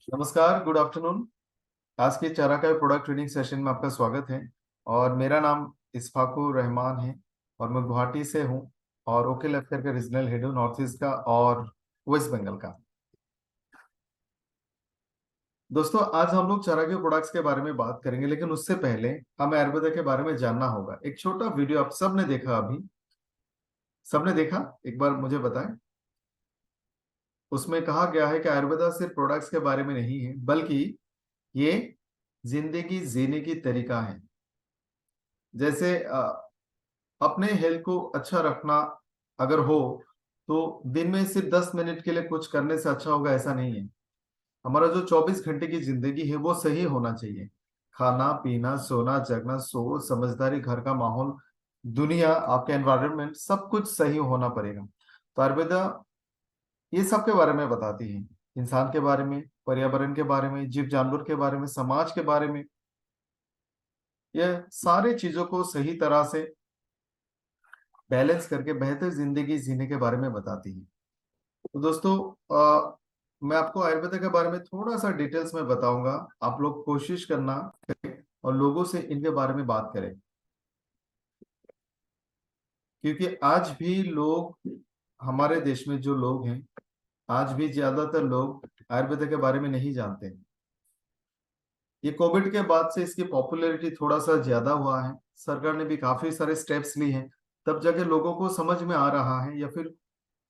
नमस्कार, good afternoon. आज के चाराका प्रोडक्ट ट्रेनिंग सेशन में आपका स्वागत है। और मेरा नाम इस्फाकुर रहमान है और मैं गुवाहाटी से हूँ और ओके लेफ्टकेयर का रीजनल हेड हूँ नॉर्थ ईस्ट का और वेस्ट बंगाल का। दोस्तों, आज हम लोग चाराका प्रोडक्ट्स के बारे में बात करेंगे, लेकिन उससे पहले हमें आयुर्वेदा के बारे में जानना होगा। एक छोटा वीडियो आप सबने देखा, अभी सबने देखा, एक बार मुझे बताएं। उसमें कहा गया है कि आयुर्वेदा सिर्फ प्रोडक्ट्स के बारे में नहीं है, बल्कि ये जिंदगी जीने की तरीका है। जैसे अपने हेल्थ को अच्छा रखना अगर हो तो दिन में सिर्फ 10 मिनट के लिए कुछ करने से अच्छा होगा, ऐसा नहीं है। हमारा जो 24 घंटे की जिंदगी है वो सही होना चाहिए। खाना पीना, सोना जगना, सोच समझदारी, घर का माहौल, दुनिया, आपका एनवायरनमेंट, सब कुछ सही होना पड़ेगा। तो आयुर्वेदा ये सब के बारे में बताती है। इंसान के बारे में, पर्यावरण के बारे में, जीव जानवर के बारे में, समाज के बारे में, यह सारे चीजों को सही तरह से बैलेंस करके बेहतर जिंदगी जीने के बारे में बताती है। तो दोस्तों, मैं आपको आयुर्वेदा के बारे में थोड़ा सा डिटेल्स में बताऊंगा। आप लोग कोशिश करना और लोगों से इनके बारे में बात करें, क्योंकि आज भी लोग, हमारे देश में जो लोग हैं, आज भी ज्यादातर लोग आयुर्वेदा के बारे में नहीं जानते। ये कोविड के बाद से इसकी पॉपुलैरिटी थोड़ा सा ज्यादा हुआ है। सरकार ने भी काफी सारे स्टेप्स ली हैं, तब जाके लोगों को समझ में आ रहा है या फिर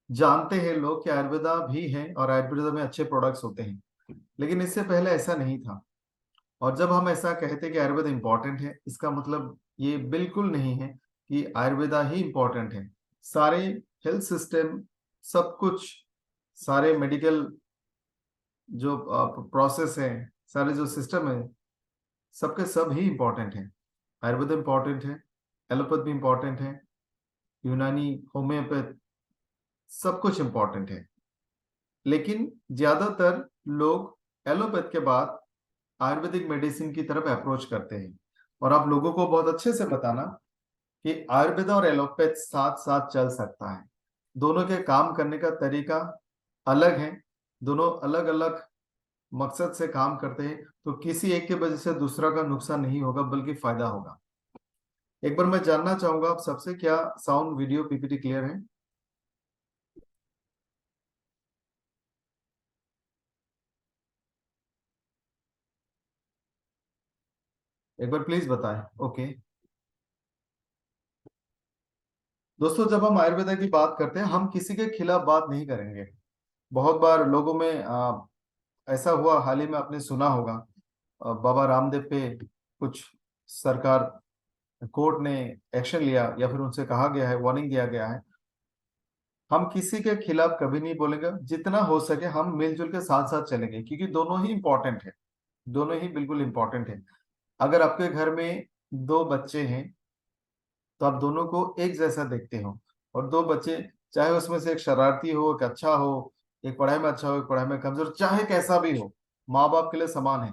जानते हैं लोग कि आयुर्वेदा भी है और आयुर्वेदा में अच्छे प्रोडक्ट्स होते हैं। लेकिन इससे पहले ऐसा नहीं था। और जब हम ऐसा कहते हैं कि आयुर्वेदा इंपॉर्टेंट है, इसका मतलब ये बिल्कुल नहीं है कि आयुर्वेदा ही इंपॉर्टेंट है। सारे हेल्थ सिस्टम, सब कुछ, सारे मेडिकल जो प्रोसेस है, सारे जो सिस्टम है, सबके सब ही इंपॉर्टेंट है। आयुर्वेद इंपॉर्टेंट है, एलोपैथ भी इंपॉर्टेंट है, यूनानी, होम्योपैथ, सब कुछ इंपॉर्टेंट है। लेकिन ज्यादातर लोग एलोपैथ के बाद आयुर्वेदिक मेडिसिन की तरफ अप्रोच करते हैं। और आप लोगों को बहुत अच्छे से बताना कि आयुर्वेद और एलोपैथ साथ साथ चल सकता है। दोनों के काम करने का तरीका अलग है, दोनों अलग अलग मकसद से काम करते हैं। तो किसी एक की वजह से दूसरा का नुकसान नहीं होगा, बल्कि फायदा होगा। एक बार मैं जानना चाहूंगा आप सबसे, क्या साउंड वीडियो पीपीटी क्लियर है? एक बार प्लीज बताएं। ओके। दोस्तों, जब हम आयुर्वेदा की बात करते हैं, हम किसी के खिलाफ बात नहीं करेंगे। बहुत बार लोगों में ऐसा हुआ, हाल ही में आपने सुना होगा, बाबा रामदेव पे कुछ सरकार, कोर्ट ने एक्शन लिया या फिर उनसे कहा गया है, वार्निंग दिया गया है। हम किसी के खिलाफ कभी नहीं बोलेंगे। जितना हो सके हम मिलजुल के साथ साथ चलेंगे, क्योंकि दोनों ही इंपॉर्टेंट है। दोनों ही बिल्कुल इंपॉर्टेंट है। अगर आपके घर में दो बच्चे हैं तो आप दोनों को एक जैसा देखते हो। और दो बच्चे, चाहे उसमें से एक शरारती हो, एक अच्छा हो, एक पढ़ाई में अच्छा हो, एक पढ़ाई में कमजोर, चाहे कैसा भी हो, माँ बाप के लिए समान है।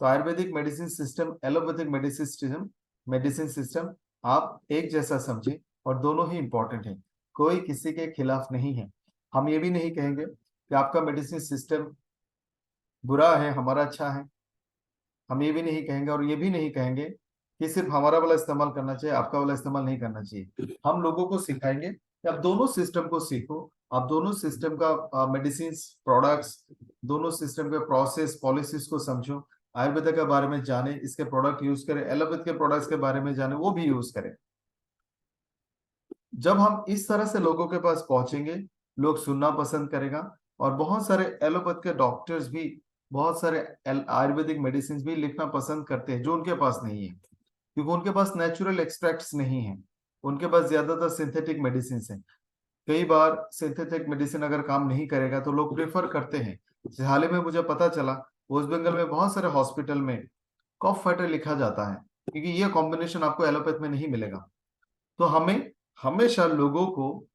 तो Ayurvedic medicine system, allopathic medicine system आप एक जैसा समझे, और दोनों ही इंपॉर्टेंट है। कोई किसी के खिलाफ नहीं है। हम ये भी नहीं कहेंगे कि आपका मेडिसिन सिस्टम बुरा है, हमारा अच्छा है। हम ये भी नहीं कहेंगे, और ये भी नहीं कहेंगे कि सिर्फ हमारा वाला इस्तेमाल करना चाहिए, आपका वाला इस्तेमाल नहीं करना चाहिए। हम लोगों को सिखाएंगे कि आप दोनों सिस्टम को सीखो। आप दोनों सिस्टम का मेडिसिन प्रोडक्ट्स, दोनों सिस्टम के प्रोसेस पॉलिसीज को समझो। आयुर्वेदा के बारे में जाने, इसके प्रोडक्ट यूज करें, एलोपैथ के प्रोडक्ट्स के बारे में जाने, वो भी यूज करें। जब हम इस तरह से लोगों के पास पहुंचेंगे, लोग सुनना पसंद करेगा। और बहुत सारे एलोपैथ के डॉक्टर्स भी, बहुत सारे आयुर्वेदिक मेडिसिन भी लिखना पसंद करते हैं, जो उनके पास नहीं है, क्योंकि उनके पास नेचुरल एक्सट्रैक्ट्स नहीं है। उनके पास ज्यादातर सिंथेटिक मेडिसिन है। कई बार सिंथेटिक मेडिसिन अगर काम नहीं करेगा तो लोग प्रेफर करते हैं। हाल ही में मुझे पता चला, वेस्ट बंगाल में बहुत सारे हॉस्पिटल में कॉफ फाइटर लिखा जाता है, क्योंकि ये कॉम्बिनेशन आपको एलोपैथ में नहीं मिलेगा। तो हमें हमेशा लोगों को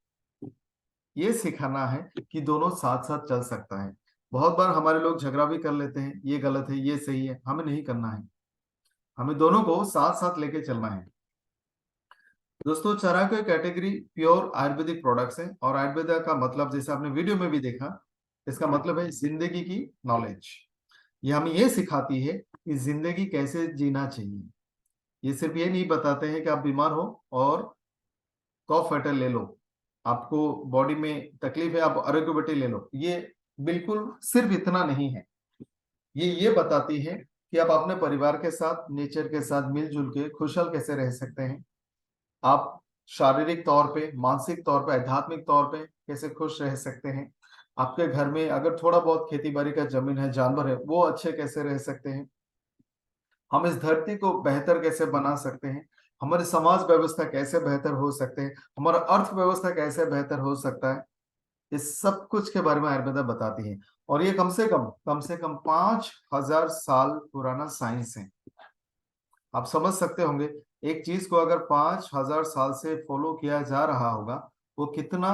ये सिखाना है कि दोनों साथ साथ चल सकता है। बहुत बार हमारे लोग झगड़ा भी कर लेते हैं, ये गलत है, ये सही है। हमें नहीं करना है, हमें दोनों को साथ साथ लेके चलना है। दोस्तों, चाराको कैटेगरी प्योर आयुर्वेदिक प्रोडक्ट्स है। और आयुर्वेदा का मतलब, जैसे आपने वीडियो में भी देखा, इसका मतलब है जिंदगी की नॉलेज। ये हमें ये सिखाती है कि जिंदगी कैसे जीना चाहिए। ये सिर्फ ये नहीं बताते हैं कि आप बीमार हो और कॉफ फाइटर ले लो, आपको बॉडी में तकलीफ है आप आरोग्य बटी ले लो। ये बिल्कुल सिर्फ इतना नहीं है, ये बताती है कि आप अपने परिवार के साथ, नेचर के साथ मिलजुल के खुशहाल कैसे रह सकते हैं। आप शारीरिक तौर पे, मानसिक तौर पे, आध्यात्मिक तौर पे कैसे खुश रह सकते हैं। आपके घर में अगर थोड़ा बहुत खेती बाड़ी का जमीन है, जानवर है, वो अच्छे कैसे रह सकते हैं। हम इस धरती को बेहतर कैसे बना सकते हैं, हमारी समाज व्यवस्था कैसे बेहतर हो सकते हैं, हमारा अर्थव्यवस्था कैसे बेहतर हो सकता है। इस सब कुछ के बारे में आयुर्वेदा बताती है। और ये कम से कम 5,000 साल पुराना साइंस है। आप समझ सकते होंगे, एक चीज को अगर 5,000 साल से फॉलो किया जा रहा होगा, वो कितना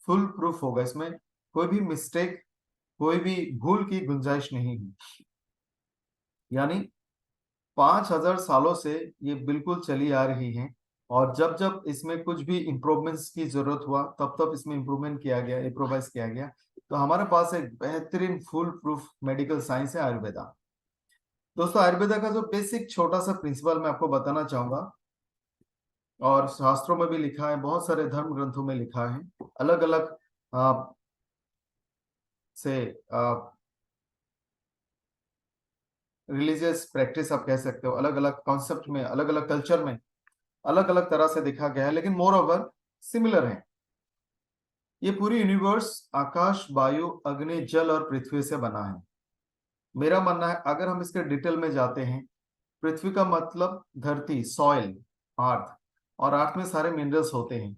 फुल प्रूफ होगा। इसमें कोई भी मिस्टेक, कोई भी भूल की गुंजाइश नहीं है। यानी 5,000 सालों से ये बिल्कुल चली आ रही है। और जब जब इसमें कुछ भी इम्प्रूवमेंट्स की जरूरत हुआ, तब तब इसमें इम्प्रूवमेंट किया गया, इम्प्रोवाइज किया गया। तो हमारे पास एक बेहतरीन फुल प्रूफ मेडिकल साइंस है आयुर्वेदा। दोस्तों, आयुर्वेदा का जो बेसिक छोटा सा प्रिंसिपल मैं आपको बताना चाहूंगा, और शास्त्रों में भी लिखा है, बहुत सारे धर्म ग्रंथों में लिखा है, अलग अलग से रिलीजियस प्रैक्टिस आप कह सकते हो, अलग अलग कॉन्सेप्ट में, अलग अलग कल्चर में अलग अलग तरह से देखा गया है, लेकिन मोर ओवर सिमिलर है। ये पूरी यूनिवर्स आकाश, वायु, अग्नि, जल और पृथ्वी से बना है। मेरा मानना है, अगर हम इसके डिटेल में जाते हैं, पृथ्वी का मतलब धरती, सॉइल, अर्थ। और अर्थ में सारे मिनरल्स होते हैं,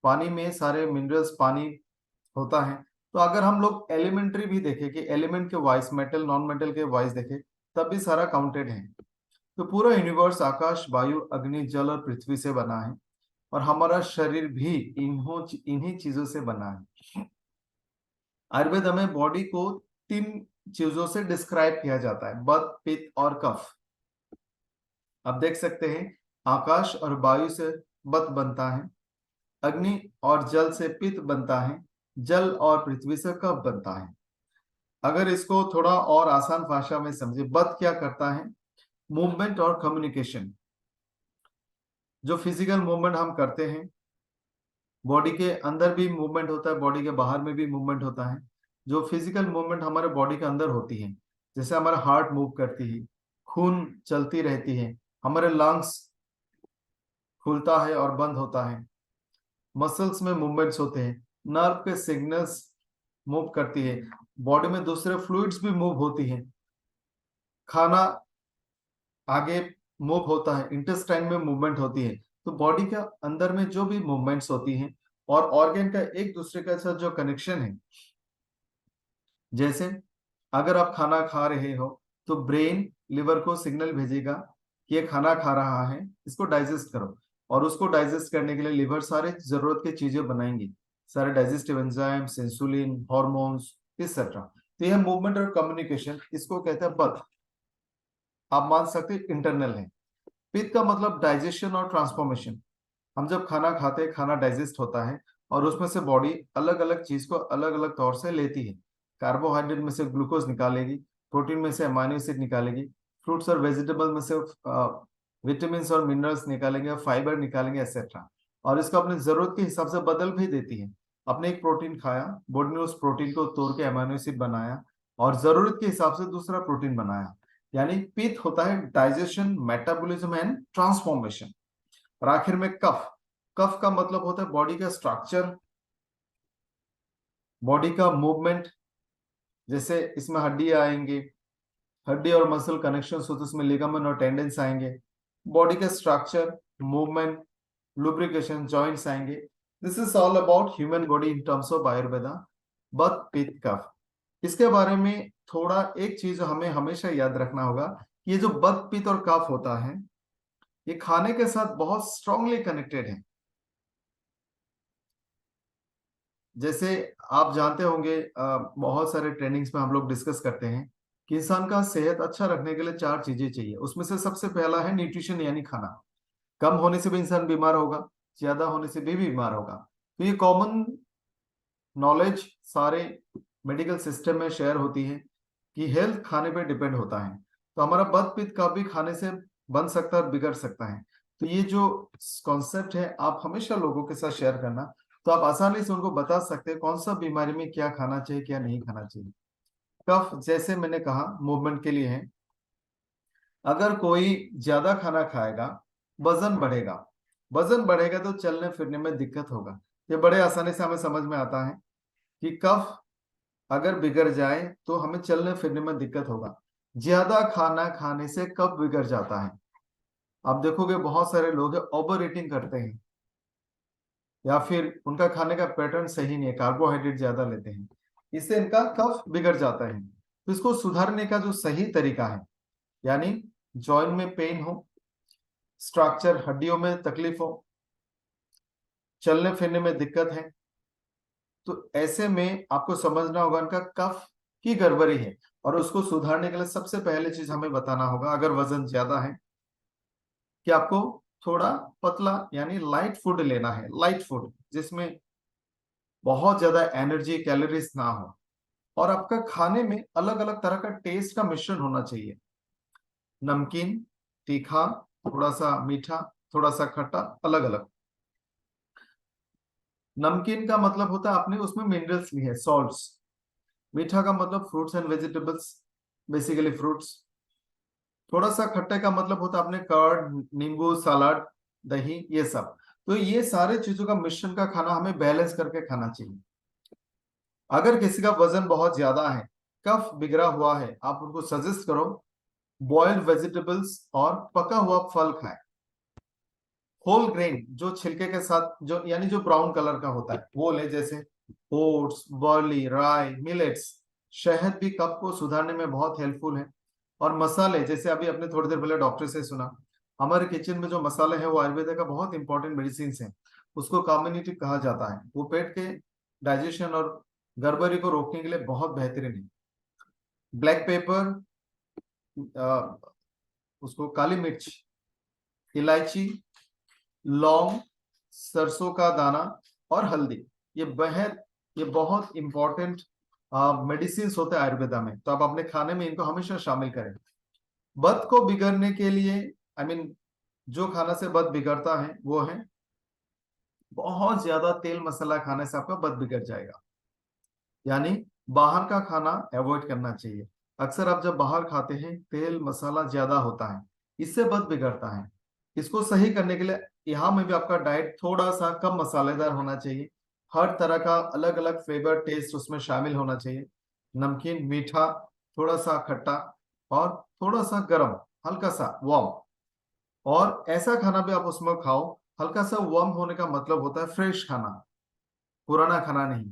पानी में सारे मिनरल्स, पानी होता है। तो अगर हम लोग एलिमेंट्री भी देखें कि एलिमेंट के वाइज, मेटल नॉन मेटल के वाइज देखें, तब भी सारा काउंटेड है। तो पूरा यूनिवर्स आकाश, वायु, अग्नि, जल और पृथ्वी से बना है। और हमारा शरीर भी इन्हीं चीजों से बना है। आयुर्वेद में बॉडी को 3 चीजों से डिस्क्राइब किया जाता है, वात, पित्त और कफ। आप देख सकते हैं, आकाश और वायु से वात बनता है, अग्नि और जल से पित्त बनता है, जल और पृथ्वी से कफ बनता है। अगर इसको थोड़ा और आसान भाषा में समझे, वात क्या करता है, मूवमेंट और कम्युनिकेशन। जो फिजिकल मूवमेंट हम करते हैं, बॉडी के अंदर भी मूवमेंट होता है, बॉडी के बाहर में भी मूवमेंट होता है। जो फिजिकल मूवमेंट हमारे बॉडी के अंदर होती है, जैसे हमारा हार्ट मूव करती है, खून चलती रहती है, हमारे लंग्स खुलता है और बंद होता है, मसल्स में मूवमेंट्स होते हैं, नर्व के सिग्नल्स मूव करती है, बॉडी में दूसरे फ्लूइड्स भी मूव होती हैं, खाना आगे मूव होता है, इंटेस्टाइन में मूवमेंट होती है। तो बॉडी के अंदर में जो भी मूवमेंट्स होती हैं, और ऑर्गन का एक दूसरे के साथ जो कनेक्शन है, जैसे अगर आप खाना खा रहे हो, तो ब्रेन लिवर को सिग्नल भेजेगा कि ये खाना खा रहा है, इसको डाइजेस्ट करो। और उसको डाइजेस्ट करने के लिए लिवर सारे जरूरत की चीजें बनाएंगी, सारे digestive enzymes, insulin, hormones, etcetera. तो यह मूवमेंट और कम्युनिकेशन, इसको कहते हैं बथ। आप मान सकते हैं इंटरनल है। पित्त का मतलब डाइजेशन और ट्रांसफॉर्मेशन। हम जब खाना खाते हैं, खाना डाइजेस्ट होता है, और उसमें से बॉडी अलग अलग चीज को अलग अलग तौर से लेती है। कार्बोहाइड्रेट में से ग्लूकोज निकालेगी, प्रोटीन में से अमाइनो एसिड निकालेगी, फ्रूट्स और वेजिटेबल में से विटामिन और मिनरल्स निकालेंगे, फाइबर निकालेंगे, एक्सेट्रा। और इसको अपनी जरूरत के हिसाब से बदल भी देती है। आपने एक प्रोटीन खाया, बॉडी ने उस प्रोटीन को तोड़ के अमाइनो एसिड बनाया, और जरूरत के हिसाब से दूसरा प्रोटीन बनाया। यानी पित्त होता है डाइजेशन, मेटाबॉलिज्म एंड ट्रांसफॉर्मेशन। और आखिर में कफ। कफ का मतलब होता है बॉडी का स्ट्रक्चर, बॉडी का मूवमेंट। जैसे इसमें हड्डी आएंगे, हड्डी और मसल कनेक्शन होते हैं, उसमें लिगामेंट और टेंडेंस आएंगे। बॉडी का स्ट्रक्चर, मूवमेंट, लुब्रिकेशन, जॉइंट्स आएंगे। This is all about human body in terms of Ayurveda, वात, पित्त, कफ। इसके बारे में थोड़ा एक चीज हमें हमेशा याद रखना होगा, ये जो वात, पित्त और कफ होता है, ये खाने के साथ बहुत स्ट्रांगली कनेक्टेड है। जैसे आप जानते होंगे, बहुत सारे ट्रेनिंग्स में हम लोग डिस्कस करते हैं कि इंसान का सेहत अच्छा रखने के लिए 4 चीजें चाहिए। उसमें से सबसे पहला है न्यूट्रिशन, यानी खाना। कम होने से भी इंसान बीमार होगा, ज्यादा होने से भी बीमार होगा। तो ये कॉमन नॉलेज सारे मेडिकल सिस्टम में शेयर होती है। कि हेल्थ खाने पे डिपेंड होता है। तो हमारा बत पित्त कभी खाने से बन सकता है और बिगड़ सकता है। तो ये जो कॉन्सेप्ट है आप हमेशा लोगों के साथ शेयर करना, तो आप आसानी से उनको बता सकते हैं कौन सा बीमारी में क्या खाना चाहिए क्या नहीं खाना चाहिए। कफ जैसे मैंने कहा मूवमेंट के लिए है। अगर कोई ज्यादा खाना खाएगा वजन बढ़ेगा, वजन बढ़ेगा तो चलने फिरने में दिक्कत होगा। ये बड़े आसानी से हमें समझ में आता है कि कफ अगर बिगड़ जाए तो हमें चलने फिरने में दिक्कत होगा। ज्यादा खाना खाने से कफ बिगड़ जाता है। आप देखोगे बहुत सारे लोग ओवर ईटिंग करते हैं या फिर उनका खाने का पैटर्न सही नहीं है, कार्बोहाइड्रेट ज्यादा लेते हैं, इससे इनका कफ बिगड़ जाता है। तो इसको सुधारने का जो सही तरीका है, यानी जॉइंट में पेन हो, स्ट्रक्चर हड्डियों में तकलीफ हो, चलने फिरने में दिक्कत है, तो ऐसे में आपको समझना होगा इनका कफ की गड़बड़ी है। और उसको सुधारने के लिए सबसे पहले चीज हमें बताना होगा, अगर वजन ज्यादा है, कि आपको थोड़ा पतला यानी लाइट फूड लेना है। लाइट फूड जिसमें बहुत ज्यादा एनर्जी कैलोरीज ना हो, और आपका खाने में अलग अलग तरह का टेस्ट का मिश्रण होना चाहिए। नमकीन, तीखा, थोड़ा सा मीठा, थोड़ा सा खट्टा, अलग अलग। नमकीन का मतलब होता है आपने उसमें मिनरल्स लिए, सॉल्ट्स। मीठा का मतलब fruits and vegetables, basically fruits. थोड़ा सा खट्टे का मतलब होता है आपने कर्ड, नींबू, सलाद, दही, ये सब। तो ये सारे चीजों का मिश्रण का खाना हमें बैलेंस करके खाना चाहिए। अगर किसी का वजन बहुत ज्यादा है, कफ बिगड़ा हुआ है, आप उनको सजेस्ट करो बॉइल्ड वेजिटेबल्स और पका हुआ फल खाएं। होल ग्रेन जो छिलके के साथ, जो यानी जो ब्राउन कलर का होता है वो ले, जैसे ओट्स, बर्ली, राई, मिलेट्स। शहद भी कफ को सुधारने में बहुत हेल्पफुल है। और मसाले, जैसे अभी अपने थोड़ी देर पहले डॉक्टर से सुना, हमारे किचन में जो मसाले हैं वो आयुर्वेद का बहुत इंपॉर्टेंट मेडिसिन है। उसको कम्युनिटी कहा जाता है। वो पेट के डाइजेशन और गड़बड़ी को रोकने के लिए बहुत बेहतरीन है। ब्लैक पेपर, उसको काली मिर्च, इलायची, लौंग, सरसों का दाना और हल्दी, ये बेहद, ये बहुत इंपॉर्टेंट मेडिसिन होते हैं आयुर्वेदा में। तो आप अपने खाने में इनको हमेशा शामिल करें। बत को बिगड़ने के लिए, आई मीन जो खाना से बत बिगड़ता है वो है बहुत ज्यादा तेल मसाला खाने से आपका बत बिगड़ जाएगा। यानी बाहर का खाना अवॉइड करना चाहिए। अक्सर आप जब बाहर खाते हैं तेल मसाला ज्यादा होता है, इससे बत बिगड़ता है। इसको सही करने के लिए यहाँ में भी आपका डाइट थोड़ा सा कम मसालेदार होना चाहिए। हर तरह का अलग अलग फ्लेवर टेस्ट उसमें शामिल होना चाहिए। नमकीन, मीठा, थोड़ा सा खट्टा और थोड़ा सा गरम, हल्का सा वार्म। और ऐसा खाना भी आप उसमें खाओ, हल्का सा वार्म होने का मतलब होता है फ्रेश खाना, पुराना खाना नहीं।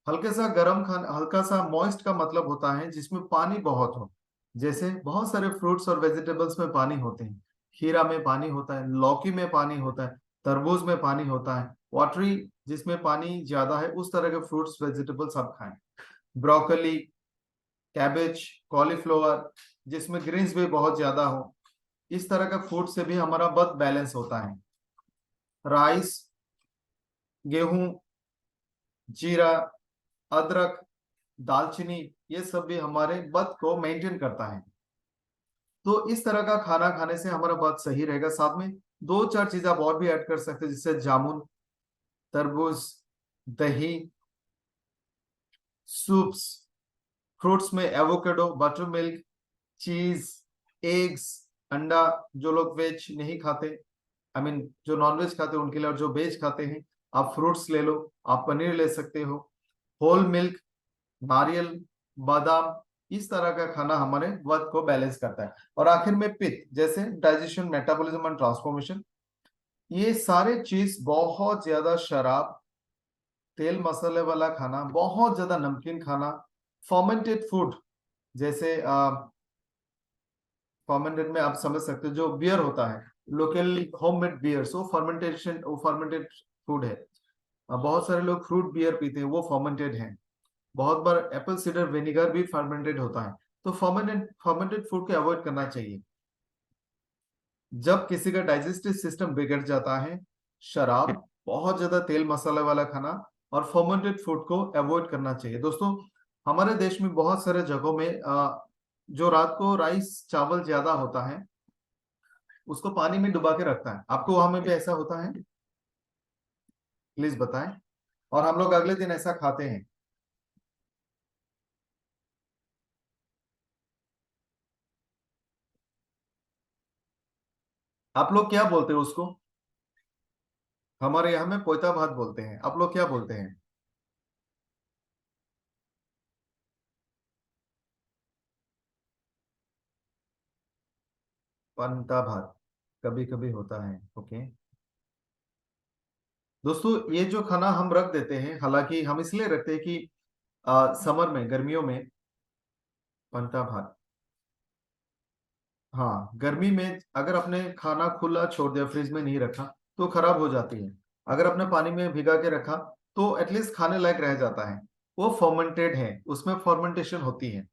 हल्के सा गर्म खाना, हल्का सा मॉइस्ट का मतलब होता है जिसमें पानी बहुत हो। जैसे बहुत सारे फ्रूट्स और वेजिटेबल्स में पानी होते हैं। खीरा में पानी होता है, लौकी में पानी होता है, तरबूज में पानी होता है। वाटरी जिसमें पानी ज्यादा है, उस तरह के फ्रूट्स वेजिटेबल्स आप खाएं। ब्रोकली, कैबेज, कॉलीफ्लावर जिसमें ग्रीन्स भी बहुत ज्यादा हो, इस तरह का फूड से भी हमारा बत बैलेंस होता है। राइस, गेहूं, जीरा, अदरक, दालचीनी, ये सब भी हमारे बत को मेंटेन करता है। तो इस तरह का खाना खाने से हमारा बत सही रहेगा। साथ में दो चार चीज आप और भी ऐड कर सकते हैं, जैसे जामुन, तरबूज, दही, सूप्स, फ्रूट्स में एवोकेडो, बटर मिल्क, चीज, एग्स, अंडा। जो लोग वेज नहीं खाते, आई मीन जो नॉन वेज खाते हैं उनके लिए, और जो वेज खाते हैं आप फ्रूट्स ले लो, आप पनीर ले सकते हो। होल मिल्क, नारियल, बादाम, इस तरह का खाना हमारे वक्त को बैलेंस करता है। और आखिर में पित्त, जैसे डाइजेशन, मेटाबॉलिज्म एंड ट्रांसफॉर्मेशन। ये सारे चीज, बहुत ज्यादा शराब, तेल मसाले वाला खाना, बहुत ज्यादा नमकीन खाना, फर्मेंटेड फूड, जैसे फर्मेंटेड में आप समझ सकते हो जो बियर होता है, लोकल होममेड बियर, वो फर्मेंटेशन, वो फर्मेंटेड फूड है। बहुत सारे लोग फ्रूट बियर पीते हैं, वो फर्मेंटेड है। बहुत बार एप्पल सीडर विनेगर भी फर्मेंटेड होता है। तो फर्मेंटेड फर्मेंटेड फूड को अवॉइड करना चाहिए। जब किसी का डाइजेस्टिव सिस्टम बिगड़ जाता है, शराब, बहुत ज्यादा तेल मसाला वाला खाना और फर्मेंटेड फूड को अवॉइड करना चाहिए। दोस्तों, हमारे देश में बहुत सारे जगहों में जो रात को राइस चावल ज्यादा होता है उसको पानी में डुबा के रखता है। आपको वहां में भी ऐसा होता है? प्लीज बताएं। और हम लोग अगले दिन ऐसा खाते हैं। आप लोग क्या बोलते हो उसको? हमारे यहाँ में पोयता भात बोलते हैं। आप लोग क्या बोलते हैं? पंता भात कभी कभी होता है। ओके दोस्तों, ये जो खाना हम रख देते हैं, हालांकि हम इसलिए रखते हैं कि समर में, गर्मियों में पंता भात। हाँ, गर्मी में अगर आपने खाना खुला छोड़ दिया, फ्रिज में नहीं रखा, तो खराब हो जाती है। अगर आपने पानी में भिगा के रखा तो एटलीस्ट खाने लायक रह जाता है। वो फर्मेंटेड है, उसमें फर्मेंटेशन होती है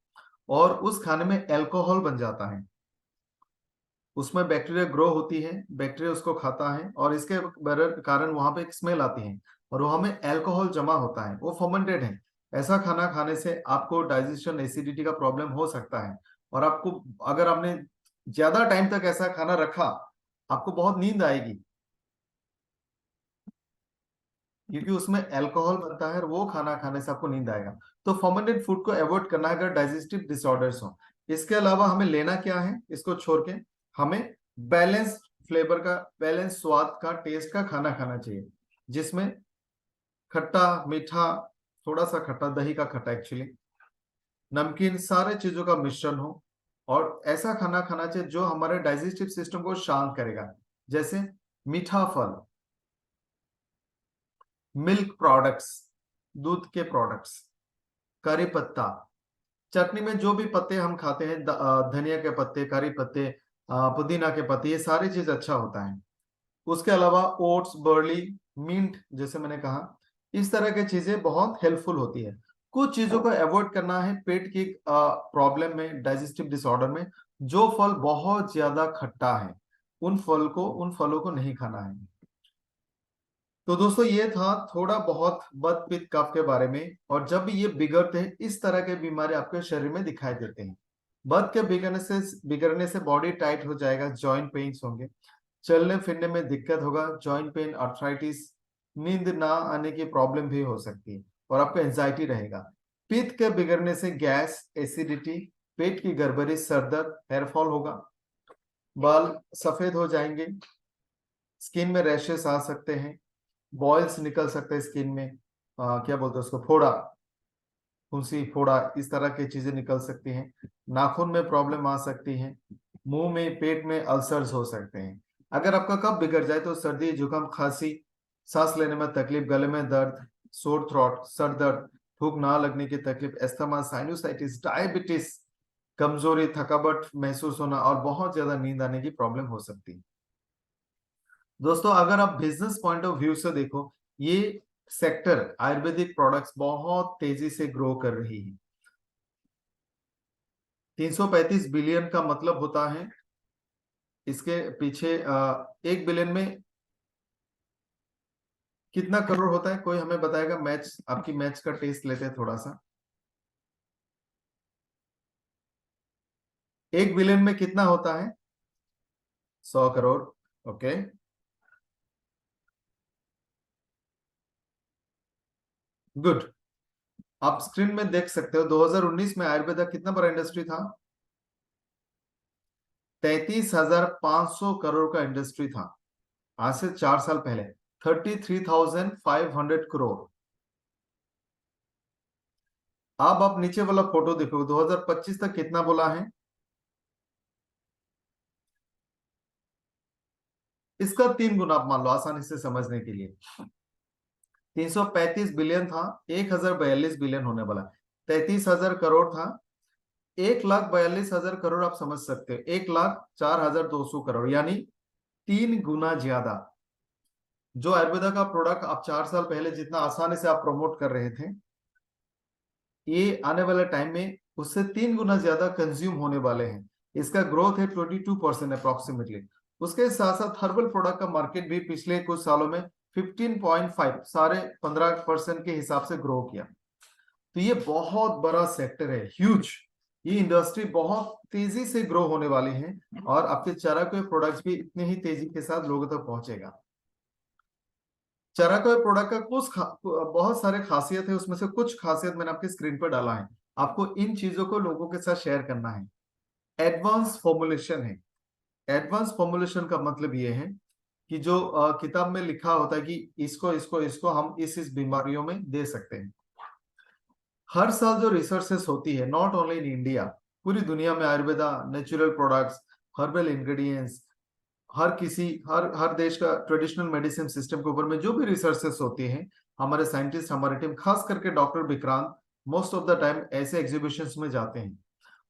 और उस खाने में अल्कोहल बन जाता है। उसमें बैक्टीरिया ग्रो होती है, बैक्टीरिया उसको खाता है और इसके कारण वहां पे एक स्मेल आती है और वहां में अल्कोहल जमा होता है, वो फर्मेंटेड है। ऐसा खाना खाने से आपको डाइजेशन एसिडिटी का प्रॉब्लम हो सकता है। और आपको, अगर आपने ज्यादा टाइम तक ऐसा खाना रखा, आपको बहुत नींद आएगी, क्योंकि उसमें अल्कोहल बनता है और वो खाना खाने से आपको नींद आएगा। तो फर्मेंटेड फूड को अवॉइड करना है अगर डाइजेस्टिव डिसऑर्डर्स हो। इसके अलावा हमें लेना क्या है इसको छोड़ के? हमें बैलेंस फ्लेवर का, बैलेंस स्वाद का, टेस्ट का खाना खाना चाहिए, जिसमें खट्टा मीठा, थोड़ा सा खट्टा, दही का खट्टा एक्चुअली, नमकीन, सारे चीजों का मिश्रण हो। और ऐसा खाना खाना चाहिए जो हमारे डाइजेस्टिव सिस्टम को शांत करेगा, जैसे मीठा फल, मिल्क प्रोडक्ट्स, दूध के प्रोडक्ट्स, करी पत्ता, चटनी में जो भी पत्ते हम खाते हैं, धनिया के पत्ते, करी पत्ते, पुदीना के पत्ते, ये सारी चीज अच्छा होता है। उसके अलावा ओट्स, बर्ली, मिंट, जैसे मैंने कहा, इस तरह की चीजें बहुत हेल्पफुल होती है। कुछ चीजों को अवॉइड करना है पेट की प्रॉब्लम में, डाइजेस्टिव डिसऑर्डर में। जो फल बहुत ज्यादा खट्टा है, उन फलों को नहीं खाना है। तो दोस्तों, ये था थोड़ा बहुत बत पित्त कफ के बारे में। और जब ये बिगड़ते हैं, इस तरह के बीमारी आपके शरीर में दिखाई देते हैं। बत के बिगड़ने से बॉडी टाइट हो जाएगा, जॉइंट पेन्स होंगे, चलने फिरने में दिक्कत होगा, जॉइंट पेन, अर्थराइटिस, नींद ना आने की प्रॉब्लम भी हो सकती है और आपको एंजाइटी रहेगा। पित्त के बिगड़ने से गैस, एसिडिटी, पेट की गड़बड़ी, सर दर्द, हेयर फॉल होगा, बाल सफेद हो जाएंगे, स्किन में रैशेस आ सकते हैं, बॉयल्स निकल सकते हैं स्किन में, क्या बोलते हैं उसको, फोड़ा, फुंसी, फोड़ा, इस तरह की चीजें निकल सकती हैं। नाखून में प्रॉब्लम आ सकती है, मुंह में, पेट में अल्सर्स हो सकते हैं। अगर आपका कफ बिगड़ जाए तो सर्दी, जुकाम, खांसी, सांस लेने में तकलीफ, गले में दर्द, सोर थ्रोट, सर दर्द, भूख ना लगने की तकलीफ, एस्थमा, साइनोसाइटिस, डायबिटीज, कमजोरी, थकावट महसूस होना और बहुत ज्यादा नींद आने की प्रॉब्लम हो सकती है। दोस्तों, अगर आप बिजनेस पॉइंट ऑफ व्यू से देखो, ये सेक्टर, आयुर्वेदिक प्रोडक्ट्स, बहुत तेजी से ग्रो कर रही है। 335 बिलियन का मतलब होता है, इसके पीछे 1 बिलियन में कितना करोड़ होता है? कोई हमें बताएगा? मैच, आपकी मैच का टेस्ट लेते हैं थोड़ा सा। 1 बिलियन में कितना होता है? 100 करोड़। Okay, good. आप स्क्रीन में देख सकते हो 2019 में आयुर्वेदा कितना बड़ा इंडस्ट्री था? 33,500 करोड़ का इंडस्ट्री था, आज से 4 साल पहले। 33,500 करोड़। अब आप नीचे वाला फोटो देखो, 2025 तक कितना बोला है? इसका 3 गुना आप मान लो आसानी से समझने के लिए। 335 बिलियन था, 1,042 बिलियन होने वाला। 33,000 करोड़ था, 1,42,000 करोड़, आप समझ सकते हो, 1,04,200 करोड़, यानी 3 गुना ज्यादा। जो आयुर्वेदा का प्रोडक्ट आप 4 साल पहले जितना आसानी से आप प्रमोट कर रहे थे, ये आने वाले टाइम में उससे 3 गुना ज्यादा कंज्यूम होने वाले हैं। इसका ग्रोथ है 22% अप्रोक्सीमेटली। उसके साथ साथ हर्बल प्रोडक्ट का मार्केट भी पिछले कुछ सालों में 15.5, साढ़े 15% के हिसाब से ग्रो किया। तो ये बहुत बड़ा सेक्टर है, ह्यूज। ये इंडस्ट्री बहुत तेजी से ग्रो होने वाली है और आपके चाराकोई प्रोडक्ट्स भी इतने ही तेजी के साथ लोगों तक पहुंचेगा। चाराकोई प्रोडक्ट का बहुत सारे खासियत है, उसमें से कुछ खासियत मैंने आपके स्क्रीन पर डाला है। आपको इन चीजों को लोगों के साथ शेयर करना है। एडवांस फॉर्मुलेशन है। एडवांस फॉर्मुलेशन का मतलब ये है कि जो किताब में लिखा होता है कि इसको इसको इसको हम इस बीमारियों में दे सकते हैं। हर साल जो रिसर्चेस होती है, नॉट ओनली इन इंडिया, पूरी दुनिया में Ayurveda, natural products, herbal ingredients, हर हर देश का ट्रेडिशनल मेडिसिन सिस्टम के ऊपर में जो भी रिसर्चेस होती हैं, हमारे साइंटिस्ट, हमारे टीम, खास करके doctor Vikrant most of the time ऐसे एग्जीबिशंस में जाते हैं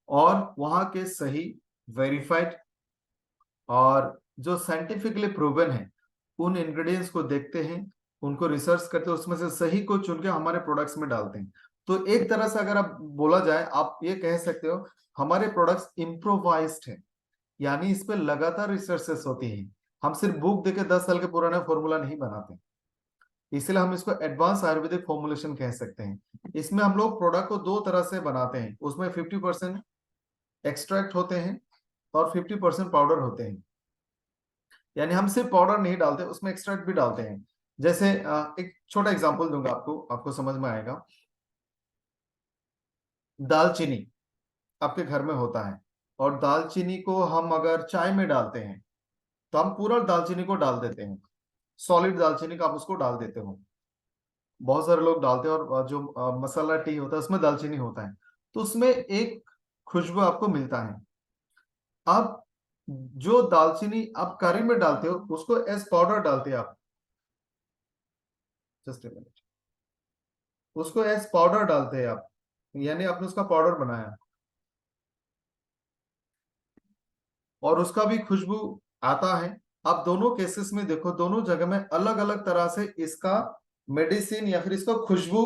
और वहां के सही, वेरीफाइड और जो साइंटिफिकली प्रूवन है उन इंग्रेडिएंट्स को देखते हैं, उनको रिसर्च करते हैं, उसमें से सही को चुन के हमारे प्रोडक्ट्स में डालते हैं। तो एक तरह से अगर आप बोला जाए, आप ये कह सकते हो हमारे प्रोडक्ट्स इम्प्रोवाइज्ड है, यानी इस पे लगातार रिसर्चेस होती है। हम सिर्फ बुक देके 10 साल के पुराने फॉर्मूला नहीं बनाते, इसलिए हम इसको एडवांस आयुर्वेदिक फॉर्मुलेशन कह सकते हैं। इसमें हम लोग प्रोडक्ट को दो तरह से बनाते हैं, उसमें 50% एक्सट्रैक्ट होते हैं और 50% पाउडर होते हैं। यानी हम सिर्फ पाउडर नहीं डालते, उसमें एक्सट्रैक्ट भी डालते हैं। जैसे एक छोटा एग्जांपल दूंगा आपको, आपको समझ में आएगा। दालचीनी आपके घर में होता है और दालचीनी को हम अगर चाय में डालते हैं तो हम पूरा दालचीनी को डाल देते हैं, सॉलिड दालचीनी का आप उसको डाल देते हो। बहुत सारे लोग डालते हैं और जो मसाला टी होता है उसमें दालचीनी होता है, तो उसमें एक खुशबू आपको मिलता है। आप जो दालचीनी आप करी में डालते हो उसको एज पाउडर डालते हैं आप, जस्ट ए मिनट, उसको एज पाउडर डालते हैं आप, यानी आपने उसका पाउडर बनाया और उसका भी खुशबू आता है। आप दोनों केसेस में देखो, दोनों जगह में अलग अलग तरह से इसका मेडिसिन या फिर इसका खुशबू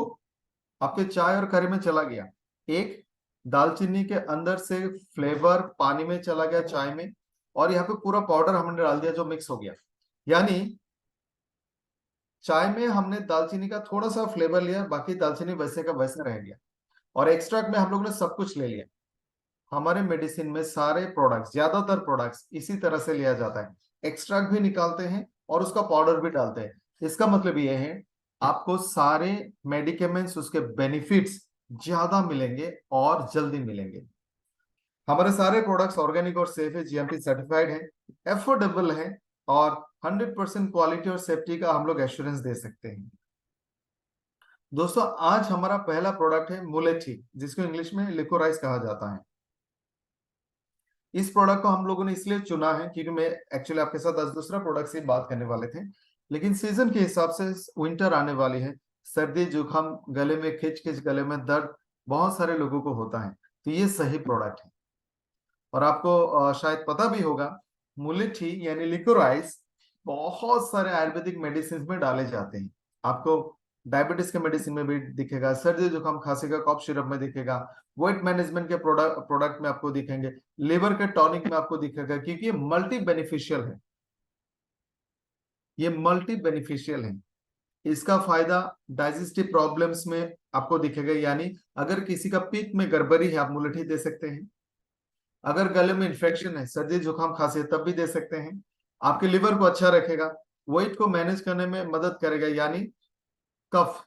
आपके चाय और करी में चला गया। एक दालचीनी के अंदर से फ्लेवर पानी में चला गया, चाय में, और यहाँ पे पूरा पाउडर हमने डाल दिया जो मिक्स हो गया। यानी चाय में हमने दालचीनी का थोड़ा सा फ्लेवर लिया, बाकी दालचीनी वैसे का वैसे रह गया, और एक्सट्रैक्ट में हम लोग ने सब कुछ ले लिया। हमारे मेडिसिन में सारे प्रोडक्ट्स, ज्यादातर प्रोडक्ट्स इसी तरह से लिया जाता है, एक्सट्रैक्ट भी निकालते हैं और उसका पाउडर भी डालते हैं। इसका मतलब ये है आपको सारे मेडिकेमेंट्स, उसके बेनिफिट्स ज्यादा मिलेंगे और जल्दी मिलेंगे। हमारे सारे प्रोडक्ट्स ऑर्गेनिक और सेफ है, जीएमपी सर्टिफाइड है, एफोर्डेबल है और 100% क्वालिटी और सेफ्टी का हम लोग एश्योरेंस दे सकते हैं। दोस्तों, आज हमारा पहला प्रोडक्ट है मुलेठी, जिसको इंग्लिश में लिकोराइस कहा जाता है। इस प्रोडक्ट को हम लोगों ने इसलिए चुना है क्योंकि मैं एक्चुअली आपके साथ आज दूसरा प्रोडक्ट से बात करने वाले थे, लेकिन सीजन के हिसाब से विंटर आने वाली है, सर्दी जुकाम, गले में खिंच खिंच, गले में दर्द बहुत सारे लोगों को होता है, तो ये सही प्रोडक्ट है। और आपको शायद पता भी होगा, मुलेठी यानी लिकोराइस बहुत सारे आयुर्वेदिक मेडिसिन में डाले जाते हैं। आपको डायबिटीज के मेडिसिन में भी दिखेगा, सर्दी जुकाम खांसी का कॉफ सिरप में दिखेगा, वेट मैनेजमेंट के प्रोडक्ट में आपको दिखेंगे, लिवर के टॉनिक में आपको दिखेगा, क्योंकि ये मल्टी बेनिफिशियल है। ये मल्टी बेनिफिशियल है। इसका फायदा डाइजेस्टिव प्रॉब्लम्स में आपको दिखेगा, यानी अगर किसी का पित्त में गड़बड़ी है आप मुलेठी दे सकते हैं। अगर गले में इन्फेक्शन है, सर्दी जुकाम खांसी है, तब भी दे सकते हैं। आपके लिवर को अच्छा रखेगा, वेट को मैनेज करने में मदद करेगा, यानी कफ।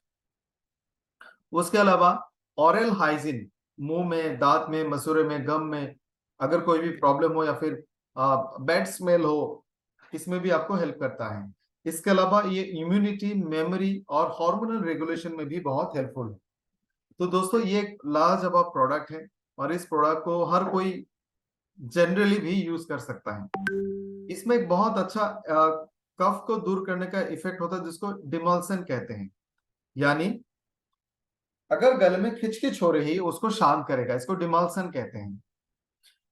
उसके अलावा ऑरल हाइजीन, मुंह में, दांत में, मसूड़े में, गम में अगर कोई भी प्रॉब्लम हो या फिर बैड स्मेल हो, इसमें भी आपको हेल्प करता है। इसके अलावा ये इम्यूनिटी, मेमोरी और हार्मोनल रेगुलेशन में भी बहुत हेल्पफुल है। तो दोस्तों, ये एक लाजवाब प्रोडक्ट है और इस प्रोडक्ट को हर कोई जनरली भी यूज कर सकता है। इसमें एक बहुत अच्छा कफ को दूर करने का इफेक्ट होता है, जिसको डिमल्सन कहते हैं। यानी अगर गले में खिचखिच हो रही है उसको शांत करेगा, इसको डिमल्सन कहते हैं।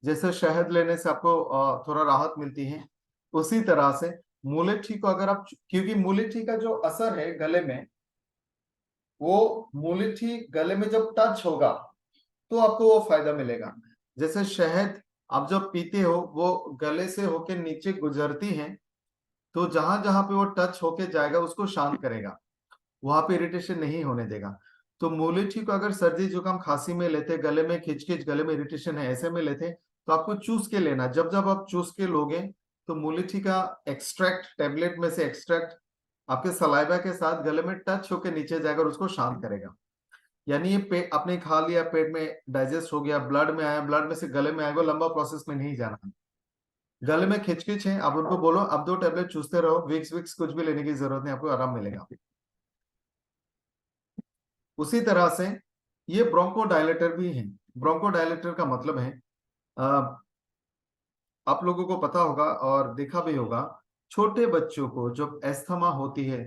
जैसे शहद लेने से आपको थोड़ा राहत मिलती है, उसी तरह से मुलेठी को अगर आप, क्योंकि मुलेठी का जो असर है गले में, वो मुलेठी गले में जब टच होगा तो आपको वो फायदा मिलेगा। जैसे शहद आप जब पीते हो वो गले से होके नीचे गुजरती है, तो जहां जहां पे वो टच होके जाएगा उसको शांत करेगा, वहां पे इरिटेशन नहीं होने देगा। तो मुलेठी को अगर सर्दी जुकाम खांसी में लेते, गले में खिंच गले में इरिटेशन है ऐसे में लेते, तो आपको चूस के लेना। जब जब आप चूस के लोगे तो मुलेठी का एक्सट्रैक्ट, टेबलेट में से एक्सट्रैक्ट आपके सलाइवा के साथ गले में टच होकर नीचे जाएगा और उसको शांत करेगा। यानी ये पेट आपने खा लिया, पेट में डाइजेस्ट हो गया, ब्लड में आया, ब्लड में से गले में आएगा, लंबा प्रोसेस में नहीं जाना। गले में खिचखिच है, आप उनको बोलो अब 2 टेबलेट चूसते रहो, विक्स विक्स कुछ भी लेने की जरूरत नहीं, आपको आराम मिलेगा। उसी तरह से ये ब्रोंको डायलेटर भी है। ब्रोंको डायलेटर का मतलब है, आप लोगों को पता होगा और देखा भी होगा, छोटे बच्चों को जब एस्थमा होती है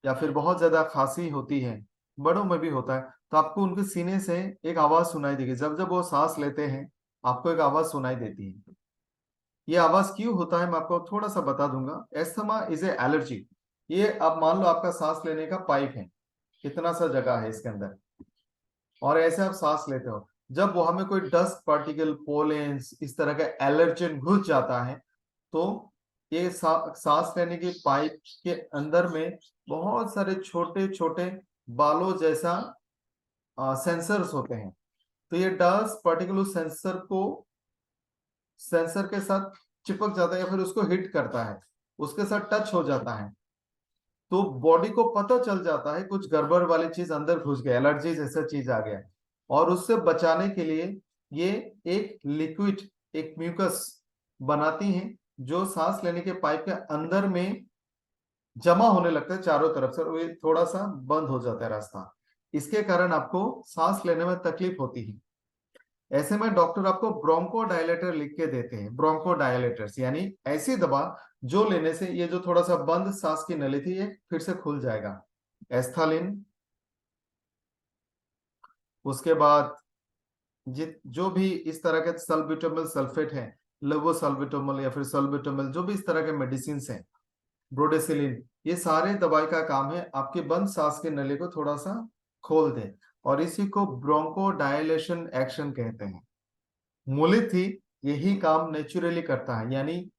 या फिर बहुत ज्यादा खांसी होती है, बड़ों में भी होता है, तो आपको उनके सीने से एक आवाज सुनाई देगी। जब जब वो सांस लेते हैं आपको एक आवाज सुनाई देती है। ये आवाज क्यों होता है मैं आपको थोड़ा सा बता दूंगा। Asthma is a allergy. ये आप मान लो आपका सांस लेने का पाइप है, कितना सा जगह है इसके अंदर, और ऐसे आप सांस लेते हो, जब वहां में कोई डस्ट पार्टिकल, पोलेंस, इस तरह का एलर्जेन घुस जाता है, तो ये सांस लेने की पाइप के अंदर में बहुत सारे छोटे छोटे बालों जैसा सेंसर्स होते हैं। तो ये डस्ट पार्टिकल उस सेंसर के साथ चिपक जाता है या फिर उसको हिट करता है, उसके साथ टच हो जाता है, तो बॉडी को पता चल जाता है कुछ गड़बड़ वाली चीज अंदर घुस गया, एलर्जी जैसा चीज आ गया है। और उससे बचाने के लिए ये एक लिक्विड, एक म्यूकस बनाती हैं, जो सांस लेने के पाइप के अंदर में जमा होने लगता है चारों तरफ से, और ये थोड़ा सा बंद हो जाता है रास्ता। इसके कारण आपको सांस लेने में तकलीफ होती है। ऐसे में डॉक्टर आपको ब्रोंको डायलेटर लिख के देते हैं। ब्रोंको डायलेटर्स यानी ऐसी दवा जो लेने से ये जो थोड़ा सा बंद सांस की नली थी ये फिर से खुल जाएगा। एस्थालिन, उसके बाद जो भी इस तरह के सल्ब्यूटामॉल सल्फेट है, लेवोसल्ब्यूटामॉल या फिर सल्ब्यूटामॉल, जो भी इस तरह के मेडिसिन हैं, ब्रोडेसिलिन, ये सारे दवाई का काम है आपके बंद सांस की नली को थोड़ा सा खोल दे, और इसी को ब्रोंको डायलेशन एक्शन कहते हैं। मूलिथी यही काम नेचुरली करता है, यानी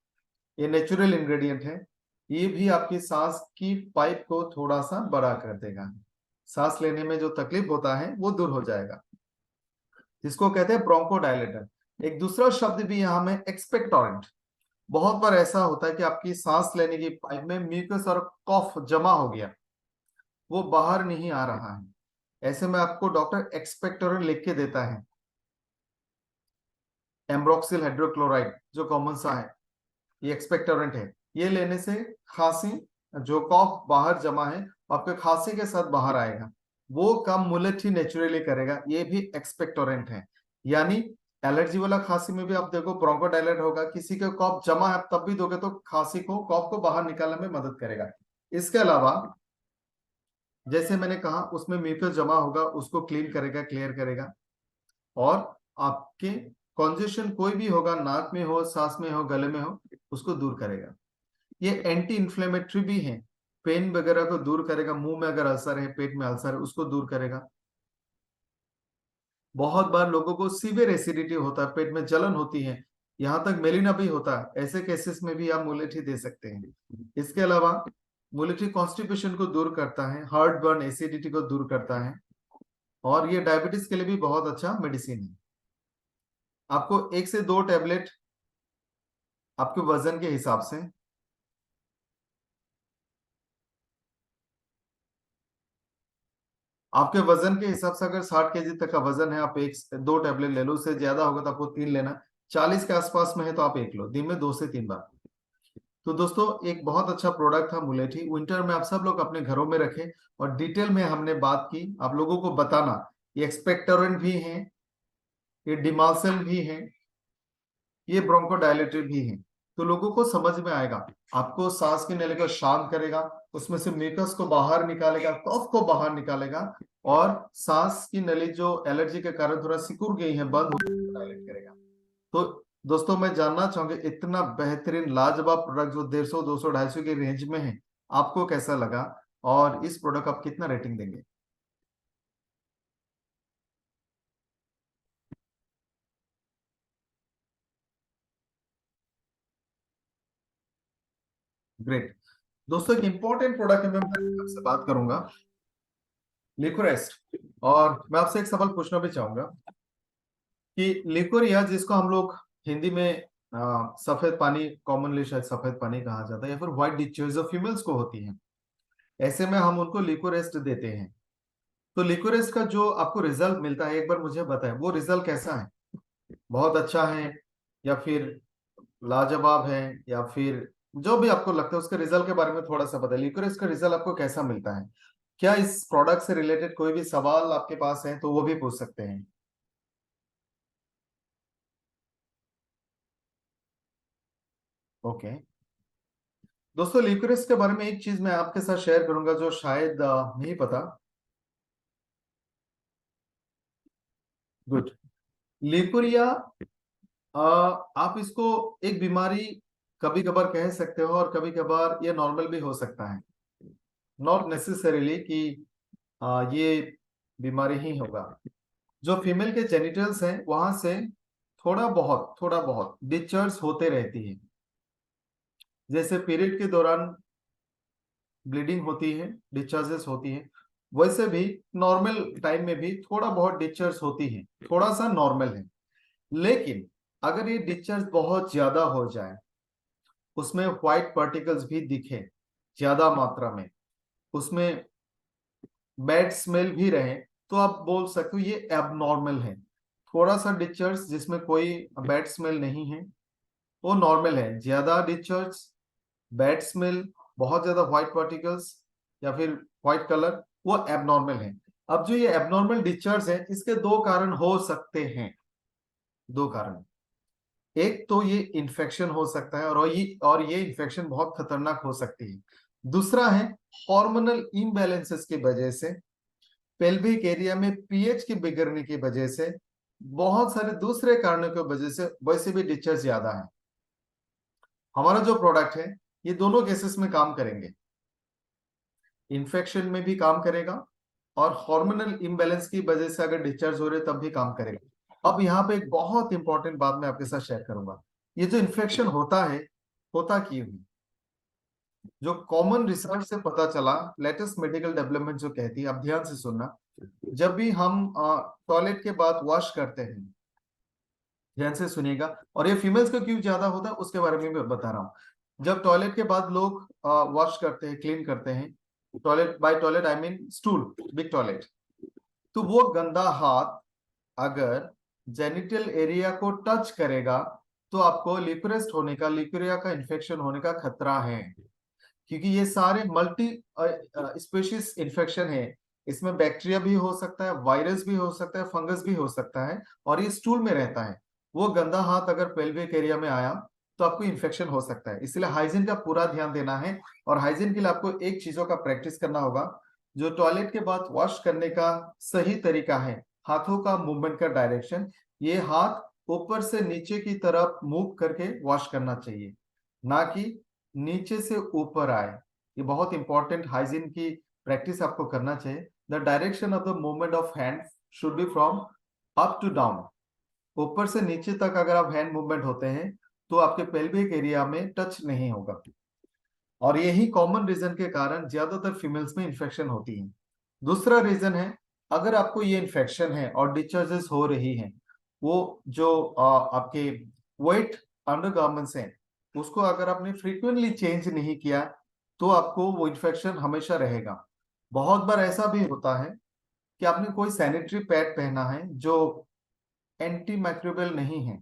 ये नेचुरल इंग्रेडिएंट है, ये भी आपकी सांस की पाइप को थोड़ा सा बड़ा कर देगा, सांस लेने में जो तकलीफ होता है वो दूर हो जाएगा, जिसको कहते हैं ब्रोंको डायलेटर। एक दूसरा शब्द भी यहाँ में एक्सपेक्टोरेंट। बहुत बार ऐसा होता है कि आपकी सांस लेने की पाइप में म्यूकस और कफ जमा हो गया, वो बाहर नहीं आ रहा है, ऐसे में आपको डॉक्टर एक्सपेक्टोरेंट लिख के देता है। एम्ब्रोक्सिल हाइड्रोक्लोराइड जो कॉमन सा है, ये एक्सपेक्टोरेंट है। ये लेने से खांसी, जो कफ बाहर जमा है आपके खांसी के साथ बाहर आएगा, वो काम मुलेठी नेचुरली करेगा। ये भी एक्सपेक्टोरेंट है। यानी एलर्जी वाला खांसी में भी आप देखो ब्रोंकोडायलेट होगा, किसी के कफ जमा है तब भी दोगे तो खांसी को, कफ को बाहर निकालने में मदद करेगा। इसके अलावा जैसे मैंने कहा उसमें म्यूकस जमा होगा उसको क्लीन करेगा, क्लियर करेगा, और आपके कॉन्जेशन कोई भी होगा, नाक में हो, सांस में हो, गले में हो, उसको दूर करेगा। ये एंटी इंफ्लेमेटरी भी है, पेन वगैरह को दूर करेगा, मुंह में अगर अल्सर है, पेट में अल्सर है, उसको दूर करेगा। बहुत बार लोगों को सीवियर एसिडिटी होता है, पेट में जलन होती है, यहाँ तक मेलिना भी होता है, ऐसे केसेस में भी आप मुलेठी दे सकते हैं। इसके अलावा मुलेठी कॉन्स्टिपेशन को दूर करता है, हार्ट बर्न, एसिडिटी को दूर करता है, और ये डायबिटीज के लिए भी बहुत अच्छा मेडिसिन है। आपको 1 से 2 टेबलेट आपके वजन के हिसाब से, आपके वजन के हिसाब से, अगर 60 kg तक का वजन है आप 1 2 टेबलेट ले लो, उससे ज्यादा होगा तो आपको 3 लेना, 40 के आसपास में है तो आप 1 लो, दिन में 2 से 3 बार। तो दोस्तों एक बहुत अच्छा प्रोडक्ट था मुलेठी, विंटर में आप सब लोग अपने घरों में रखें। और डिटेल में हमने बात की, आप लोगों को बताना ये एक्सपेक्टोरेंट भी है, ये डिमासेल भी है, ये ब्रोंकोडायलेटर भी है, तो लोगों को समझ में आएगा। आपको सांस की नली को शांत करेगा, उसमें से म्यूकस को बाहर निकालेगा, कफ को बाहर निकालेगा, और सांस की नली जो एलर्जी के कारण थोड़ा सिकुड़ गई है, बंद हो डायलेट करेगा। तो दोस्तों मैं जानना चाहूंगा इतना बेहतरीन लाजवाब प्रोडक्ट जो 150 200 250 की रेंज में है, आपको कैसा लगा, और इस प्रोडक्ट आप कितना रेटिंग देंगे? ग्रेट। दोस्तों एक इंपॉर्टेंट प्रोडक्ट है, मैं आपसे बात करूंगा। लिकोरेस्ट। और मैं आपसे एक सवाल पूछना भी चाहूंगा कि लिकोरिया, जिसको हम लोग हिंदी में सफेद पानी, कॉमनली शायद सफेद पानी कहा जाता है, या फिर व्हाइट डिस्चार्ज जो फीमेल्स को होती है, ऐसे में हम उनको लिकोरेस्ट देते हैं। तो लिकोरेस्ट का जो आपको रिजल्ट मिलता है, एक बार मुझे बताएं, वो रिजल्ट कैसा है? बहुत अच्छा है, या फिर लाजवाब है, या फिर जो भी आपको लगता है उसके रिजल्ट के बारे में थोड़ा सा बताइए। लिकोरेस्ट का रिजल्ट आपको कैसा मिलता है? क्या इस प्रोडक्ट से रिलेटेड कोई भी सवाल आपके पास है तो वो भी पूछ सकते हैं। ओके दोस्तों, लिकोरेस्ट के बारे में एक चीज मैं आपके साथ शेयर करूंगा जो शायद नहीं पता। गुड। लिकोरिया, आप इसको एक बीमारी कभी कभार कह सकते हो, और कभी कभार ये नॉर्मल भी हो सकता है। नॉट नेसेसरीली कि ये बीमारी ही होगा। जो फीमेल के जेनिटल्स हैं वहां से थोड़ा बहुत डिस्चार्ज होते रहती है। जैसे पीरियड के दौरान ब्लीडिंग होती है, डिस्चार्जेस होती है, वैसे भी नॉर्मल टाइम में भी थोड़ा बहुत डिस्चार्ज होती है, थोड़ा सा नॉर्मल है। लेकिन अगर ये डिस्चार्ज बहुत ज्यादा हो जाए, उसमें व्हाइट पार्टिकल्स भी दिखे ज्यादा मात्रा में, उसमें बैड स्मेल भी रहे, तो आप बोल सकते हो ये एबनॉर्मल है। थोड़ा सा डिस्चार्ज जिसमें कोई बैड स्मेल नहीं है, वो नॉर्मल है। ज्यादा डिस्चार्ज, बैड स्मेल, बहुत ज्यादा व्हाइट पार्टिकल्स, या फिर व्हाइट कलर, वो एबनॉर्मल है। अब जो ये एबनॉर्मल डिस्चार्ज है, इसके दो कारण हो सकते हैं। दो कारण, एक तो ये इन्फेक्शन हो सकता है, और ये इन्फेक्शन बहुत खतरनाक हो सकती है। दूसरा है हार्मोनल इम्बैलेंसेस की वजह से, पेल्विक एरिया में पीएच की बिगड़ने की वजह से, बहुत सारे दूसरे कारणों की वजह से वैसे भी डिस्चार्ज ज्यादा है। हमारा जो प्रोडक्ट है, ये दोनों केसेस में काम करेंगे। इन्फेक्शन में भी काम करेगा, और हार्मोनल इम्बैलेंस की वजह से अगर डिस्चार्ज हो रहे तब भी काम करेगा। अब यहाँ पे एक बहुत इंपॉर्टेंट बात मैं आपके साथ शेयर करूंगा। ये जो इन्फेक्शन होता है, होता क्यों है? जो कॉमन रिसर्च से पता चला, लेटेस्ट मेडिकल डेवलपमेंट जो कहती है, आप ध्यान से सुनना। जब भी हम टॉयलेट के बाद वॉश करते हैं, ध्यान से सुनिएगा, और ये फीमेल्स को क्यों ज्यादा होता है उसके बारे में भी बता रहा हूँ। जब टॉयलेट के बाद लोग वॉश करते हैं, क्लीन करते हैं, toilet, by toilet I mean stool, big toilet, तो वो गंदा हाथ अगर जेनिटल एरिया को टच करेगा, तो आपको लिक्रेस्ट होने का, लिक्रिया का इन्फेक्शन होने का खतरा है। क्योंकि ये सारे मल्टी स्पेशीज इन्फेक्शन है। इसमें बैक्टीरिया भी हो सकता है, वायरस भी हो सकता है, फंगस भी हो सकता है, और ये स्टूल में रहता है। वो गंदा हाथ अगर पेल्विक एरिया में आया, तो आपको इन्फेक्शन हो सकता है। इसलिए हाइजीन का पूरा ध्यान देना है। और हाइजीन के लिए आपको एक चीजों का प्रैक्टिस करना होगा। जो टॉयलेट के बाद वॉश करने का सही तरीका है, हाथों का मूवमेंट का डायरेक्शन, ये हाथ ऊपर से नीचे की तरफ मूव करके वॉश करना चाहिए, ना कि नीचे से ऊपर आए। ये बहुत इंपॉर्टेंट हाइजीन की प्रैक्टिस आपको करना चाहिए। The direction of the movement of hand should be from up to down. ऊपर से नीचे तक अगर आप हैंड मूवमेंट होते हैं, तो आपके पेल्विक एरिया में टच नहीं होगा। और यही कॉमन रीजन के कारण ज्यादातर फीमेल्स में इन्फेक्शन होती है। दूसरा रीजन है, अगर आपको ये इन्फेक्शन है और डिस्चार्जेस हो रही हैं, वो जो आपके वेट अंडरगारमेंट्स हैं, उसको अगर आपने फ्रीक्वेंटली चेंज नहीं किया, तो आपको वो इन्फेक्शन हमेशा रहेगा। बहुत बार ऐसा भी होता है कि आपने कोई सैनिटरी पैड पहना है जो एंटी माइक्रोबियल नहीं है,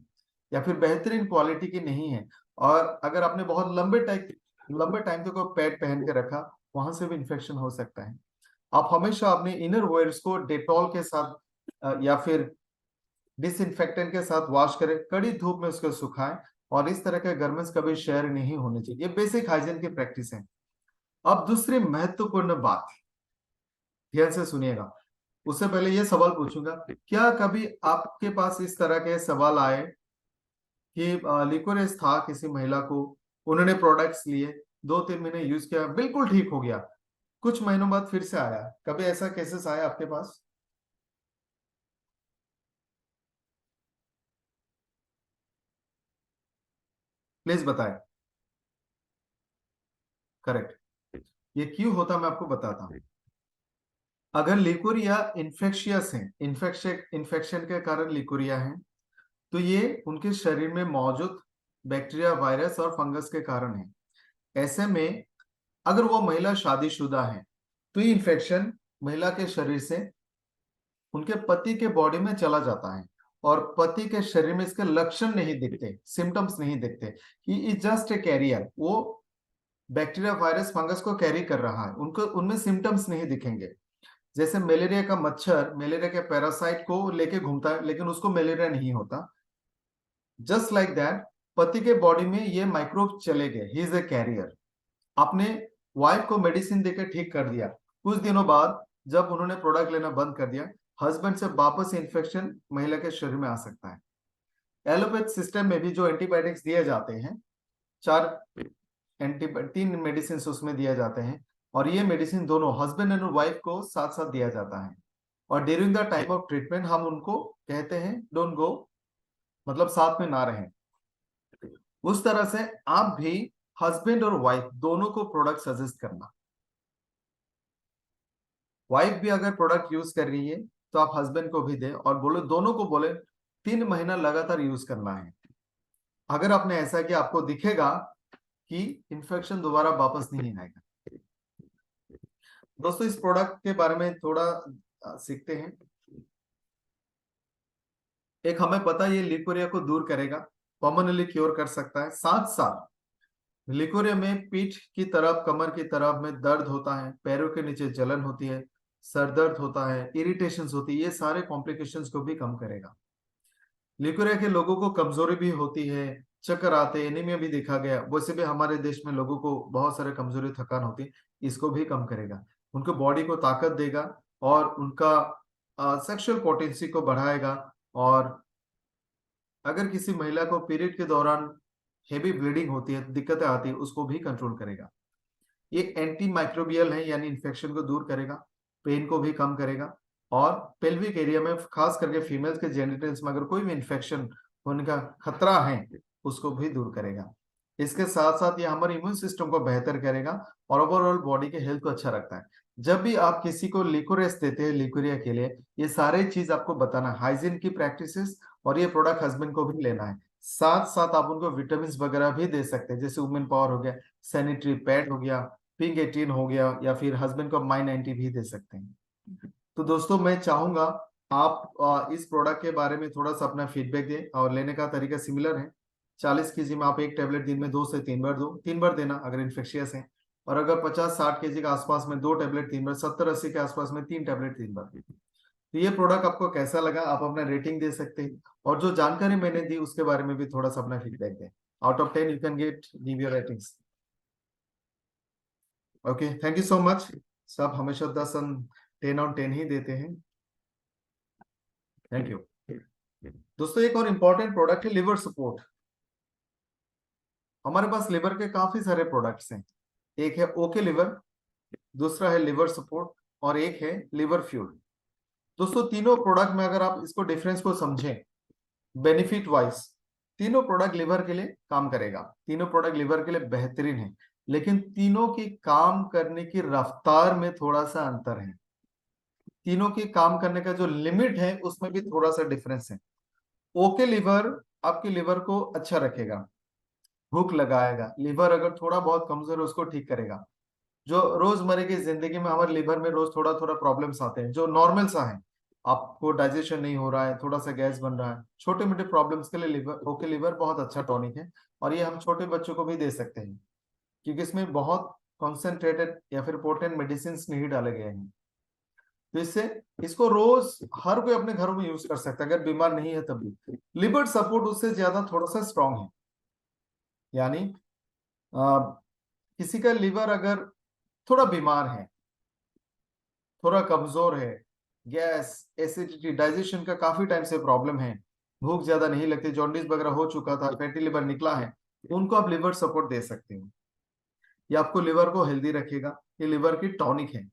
या फिर बेहतरीन क्वालिटी की नहीं है, और अगर आपने बहुत लंबे टाइम तक वो पैड पहन के रखा, वहां से भी इन्फेक्शन हो सकता है। आप हमेशा अपने इनर वेयर्स को डेटॉल के साथ या फिर डिसइंफेक्टेंट के साथ वॉश करें, कड़ी धूप में उसको सुखाएं, और इस तरह के गारमेंट्स कभी शेयर नहीं होने चाहिए। ये बेसिक हाइजीन की प्रैक्टिस है। अब दूसरी महत्वपूर्ण बात, ध्यान से सुनिएगा। उससे पहले ये सवाल पूछूंगा, क्या कभी आपके पास इस तरह के सवाल आए कि लिकोरेस था किसी महिला को, उन्होंने प्रोडक्ट्स लिए, 2-3 महीने यूज किया, बिल्कुल ठीक हो गया, कुछ महीनों बाद फिर से आया? कभी ऐसा केसेस आया आपके पास? प्लीज बताएं। करेक्ट। ये क्यों होता मैं आपको बताता हूँ। अगर लिकोरिया इन्फेक्शियस है, इन्फेक्शन के कारण लिकोरिया है, तो ये उनके शरीर में मौजूद बैक्टीरिया, वायरस और फंगस के कारण है। ऐसे में अगर वो महिला शादीशुदा है तो ये इन्फेक्शन महिला के शरीर से उनके पति के बॉडी में चला जाता है और पति के शरीर में इसके लक्षण नहीं दिखते, सिम्टम्स नहीं दिखते। He is just a carrier, वो बैक्टीरिया, वायरस, फंगस को कैरी कर रहा है, उनको उनमें सिम्टम्स नहीं दिखेंगे। जैसे मलेरिया का मच्छर मलेरिया के पैरासाइट को लेके घूमता है लेकिन उसको मलेरिया नहीं होता, जस्ट लाइक दैट पति के बॉडी में ये माइक्रोब चले गए, ही इज ए कैरियर। आपने वाइफ को मेडिसिन देकर ठीक कर दिया, कुछ दिनों बाद जब उन्होंने प्रोडक्ट लेना बंद कर दिया, हस्बैंड से वापस इन्फेक्शन महिला के शरीर में आ सकता है। एलोपैथ सिस्टम में भी जो एंटीबायोटिक्स दिए जाते हैं, तीन मेडिसिन उसमें दिए जाते हैं, और ये मेडिसिन दोनों हस्बैंड एंड वाइफ को साथ साथ दिया जाता है। और during the time of treatment हम उनको कहते हैं डोंट गो, मतलब साथ में ना रहें। उस तरह से आप भी हस्बैंड और वाइफ दोनों को प्रोडक्ट सजेस्ट करना। वाइफ भी अगर प्रोडक्ट यूज कर रही है तो आप हस्बैंड को भी दे और बोलो, दोनों को बोले 3 महीना लगातार यूज करना है। अगर आपने ऐसा किया आपको दिखेगा कि इन्फेक्शन दोबारा वापस नहीं आएगा। दोस्तों इस प्रोडक्ट के बारे में थोड़ा सीखते हैं। एक हमें पता है ये लिकोरिया को दूर करेगा, परमानेंटली क्योर कर सकता है। साथ साथ लिकोरिया में पीठ की तरफ, कमर की तरफ में दर्द होता है, पैरों के नीचे जलन होती है, सर दर्द होता है, इरिटेशंस होती है, ये सारे कॉम्प्लिकेशंस को भी कम करेगा। लिकोरिया के लोगों को कमजोरी भी होती है, चक्कर आते, एनीमिया भी देखा गया, वैसे भी हमारे देश में लोगों को बहुत सारे कमजोरी, थकान होती है, इसको भी कम करेगा, उनको बॉडी को ताकत देगा और उनका सेक्सुअल पोटेंसी को बढ़ाएगा। और अगर किसी महिला को पीरियड के दौरान हेवी ब्लीडिंग होती है, दिक्कतें आती है, उसको भी कंट्रोल करेगा। ये एंटी माइक्रोबियल है, यानी इन्फेक्शन को दूर करेगा, पेन को भी कम करेगा, और पेल्विक एरिया में खास करके फीमेल्स के जेनिटल्स में अगर कोई भी इन्फेक्शन होने का खतरा है उसको भी दूर करेगा। इसके साथ साथ ये हमारे इम्यून सिस्टम को बेहतर करेगा और ओवरऑल बॉडी के हेल्थ को अच्छा रखता है। जब भी आप किसी को लिकोरेस देते हैं लिकोरिया के लिए, ये सारे चीज आपको बताना, हाइजीन की प्रैक्टिसेस, और ये प्रोडक्ट हस्बैंड को भी लेना है। साथ साथ आप उनको विटामिन वगैरह भी दे सकते हैं, जैसे वुमेन पावर हो गया, सैनिटरी पैड हो गया, पिंक 18 हो गया, या फिर हस्बैंड को माई 90 भी दे सकते हैं। तो दोस्तों मैं चाहूंगा आप इस प्रोडक्ट के बारे में थोड़ा सा अपना फीडबैक दें, और लेने का तरीका सिमिलर है। 40 kg में आप एक टेबलेट दिन में 2 से 3 बार दो, 3 बार देना अगर इन्फेक्शियस है, और अगर 50-60 kg के आसपास में 2 टेबलेट 3 बार, 70-80 के आसपास में 3 टेबलेट 3 बार। तो ये प्रोडक्ट आपको कैसा लगा, आप अपना रेटिंग दे सकते हैं, और जो जानकारी मैंने दी उसके बारे में भी थोड़ा सा अपना फीडबैक दें। Out of 10 you can give your ratings. Okay, thank you so much. सब हमेशा 10/10 ही देते हैं। Thank you. दोस्तों एक और इम्पोर्टेंट प्रोडक्ट है लिवर सपोर्ट। हमारे पास लिवर के काफी सारे प्रोडक्ट्स हैं। एक है ओके लिवर, दूसरा है लिवर सपोर्ट, और एक है लिवर फ्यूल। दोस्तों तीनों प्रोडक्ट में अगर आप इसको डिफरेंस को समझें बेनिफिट वाइज, तीनों प्रोडक्ट लिवर के लिए काम करेगा, तीनों प्रोडक्ट लिवर के लिए बेहतरीन है, लेकिन तीनों की काम करने की रफ्तार में थोड़ा सा अंतर है। तीनों की काम करने का जो लिमिट है उसमें भी थोड़ा सा डिफरेंस है। ओके लिवर आपके लिवर को अच्छा रखेगा, भूख लगाएगा, लिवर अगर थोड़ा बहुत कमजोर है उसको ठीक करेगा। जो रोजमर्रा की जिंदगी में हमारे लिवर में रोज थोड़ा थोड़ा प्रॉब्लम्स आते हैं जो नॉर्मल सा है, आपको डाइजेशन नहीं हो रहा है, थोड़ा सा गैस बन रहा है, छोटे मोटे प्रॉब्लम्स के लिए लिवर ओके लिवर बहुत अच्छा टॉनिक है। और ये हम छोटे बच्चों को भी दे सकते हैं, क्योंकि इसमें बहुत कॉन्सेंट्रेटेड या फिर पोटेंट मेडिसिन नहीं डाले गए हैं। तो इससे इसको रोज हर कोई अपने घरों में यूज कर सकता है, अगर बीमार नहीं है तब भी। लिवर सपोर्ट उससे ज्यादा थोड़ा सा स्ट्रांग है, यानी किसी का लिवर अगर थोड़ा बीमार है, थोड़ा कमजोर है, गैस, एसिडिटी, डाइजेशन का काफी टाइम से प्रॉब्लम है, भूख ज्यादा नहीं लगती, जॉन्डिस वगैरह हो चुका था, फैटी लिवर निकला है, तो उनको आप लिवर सपोर्ट दे सकते हो। ये आपको लिवर को हेल्दी रखेगा, ये लिवर की टॉनिक है।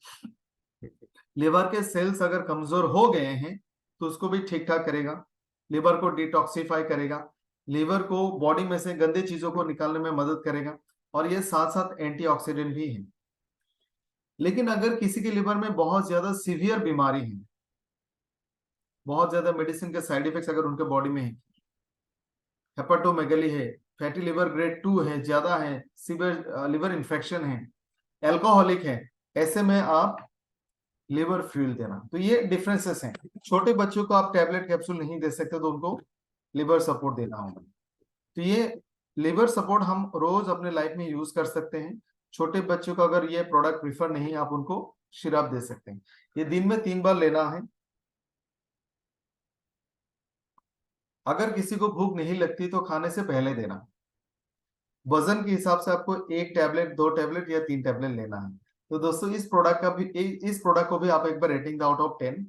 लिवर के सेल्स अगर कमजोर हो गए हैं तो उसको भी ठीक ठाक करेगा, लिवर को डिटॉक्सिफाई करेगा, लिवर को बॉडी में से गंदे चीजों को निकालने में मदद करेगा, और ये साथ साथ एंटीऑक्सीडेंट भी है। लेकिन अगर किसी के लिवर में बहुत ज्यादा सीवियर बीमारी है, बहुत ज्यादा मेडिसिन के साइड इफेक्ट्स अगर उनके बॉडी में है, हेपाटोमेगली है, फैटी लिवर ग्रेड 2 है, ज्यादा है, सीवियर लिवर इन्फेक्शन है, एल्कोहलिक है, ऐसे में आप लिवर फ्यूल देना। तो ये डिफरेंसेस हैं। छोटे बच्चों को आप टैबलेट कैप्सूल नहीं दे सकते, तो उनको लिवर सपोर्ट देना होगा। तो ये लिवर सपोर्ट हम रोज अपने लाइफ में यूज कर सकते हैं। छोटे बच्चों को अगर ये प्रोडक्ट प्रीफर नहीं, आप उनको सिरप दे सकते हैं। ये दिन में 3 बार लेना है। अगर किसी को भूख नहीं लगती तो खाने से पहले देना। वजन के हिसाब से आपको 1 टैबलेट, 2 टैबलेट या 3 टैबलेट लेना है। तो दोस्तों इस प्रोडक्ट को भी आप एक बार रेटिंग आउट ऑफ 10।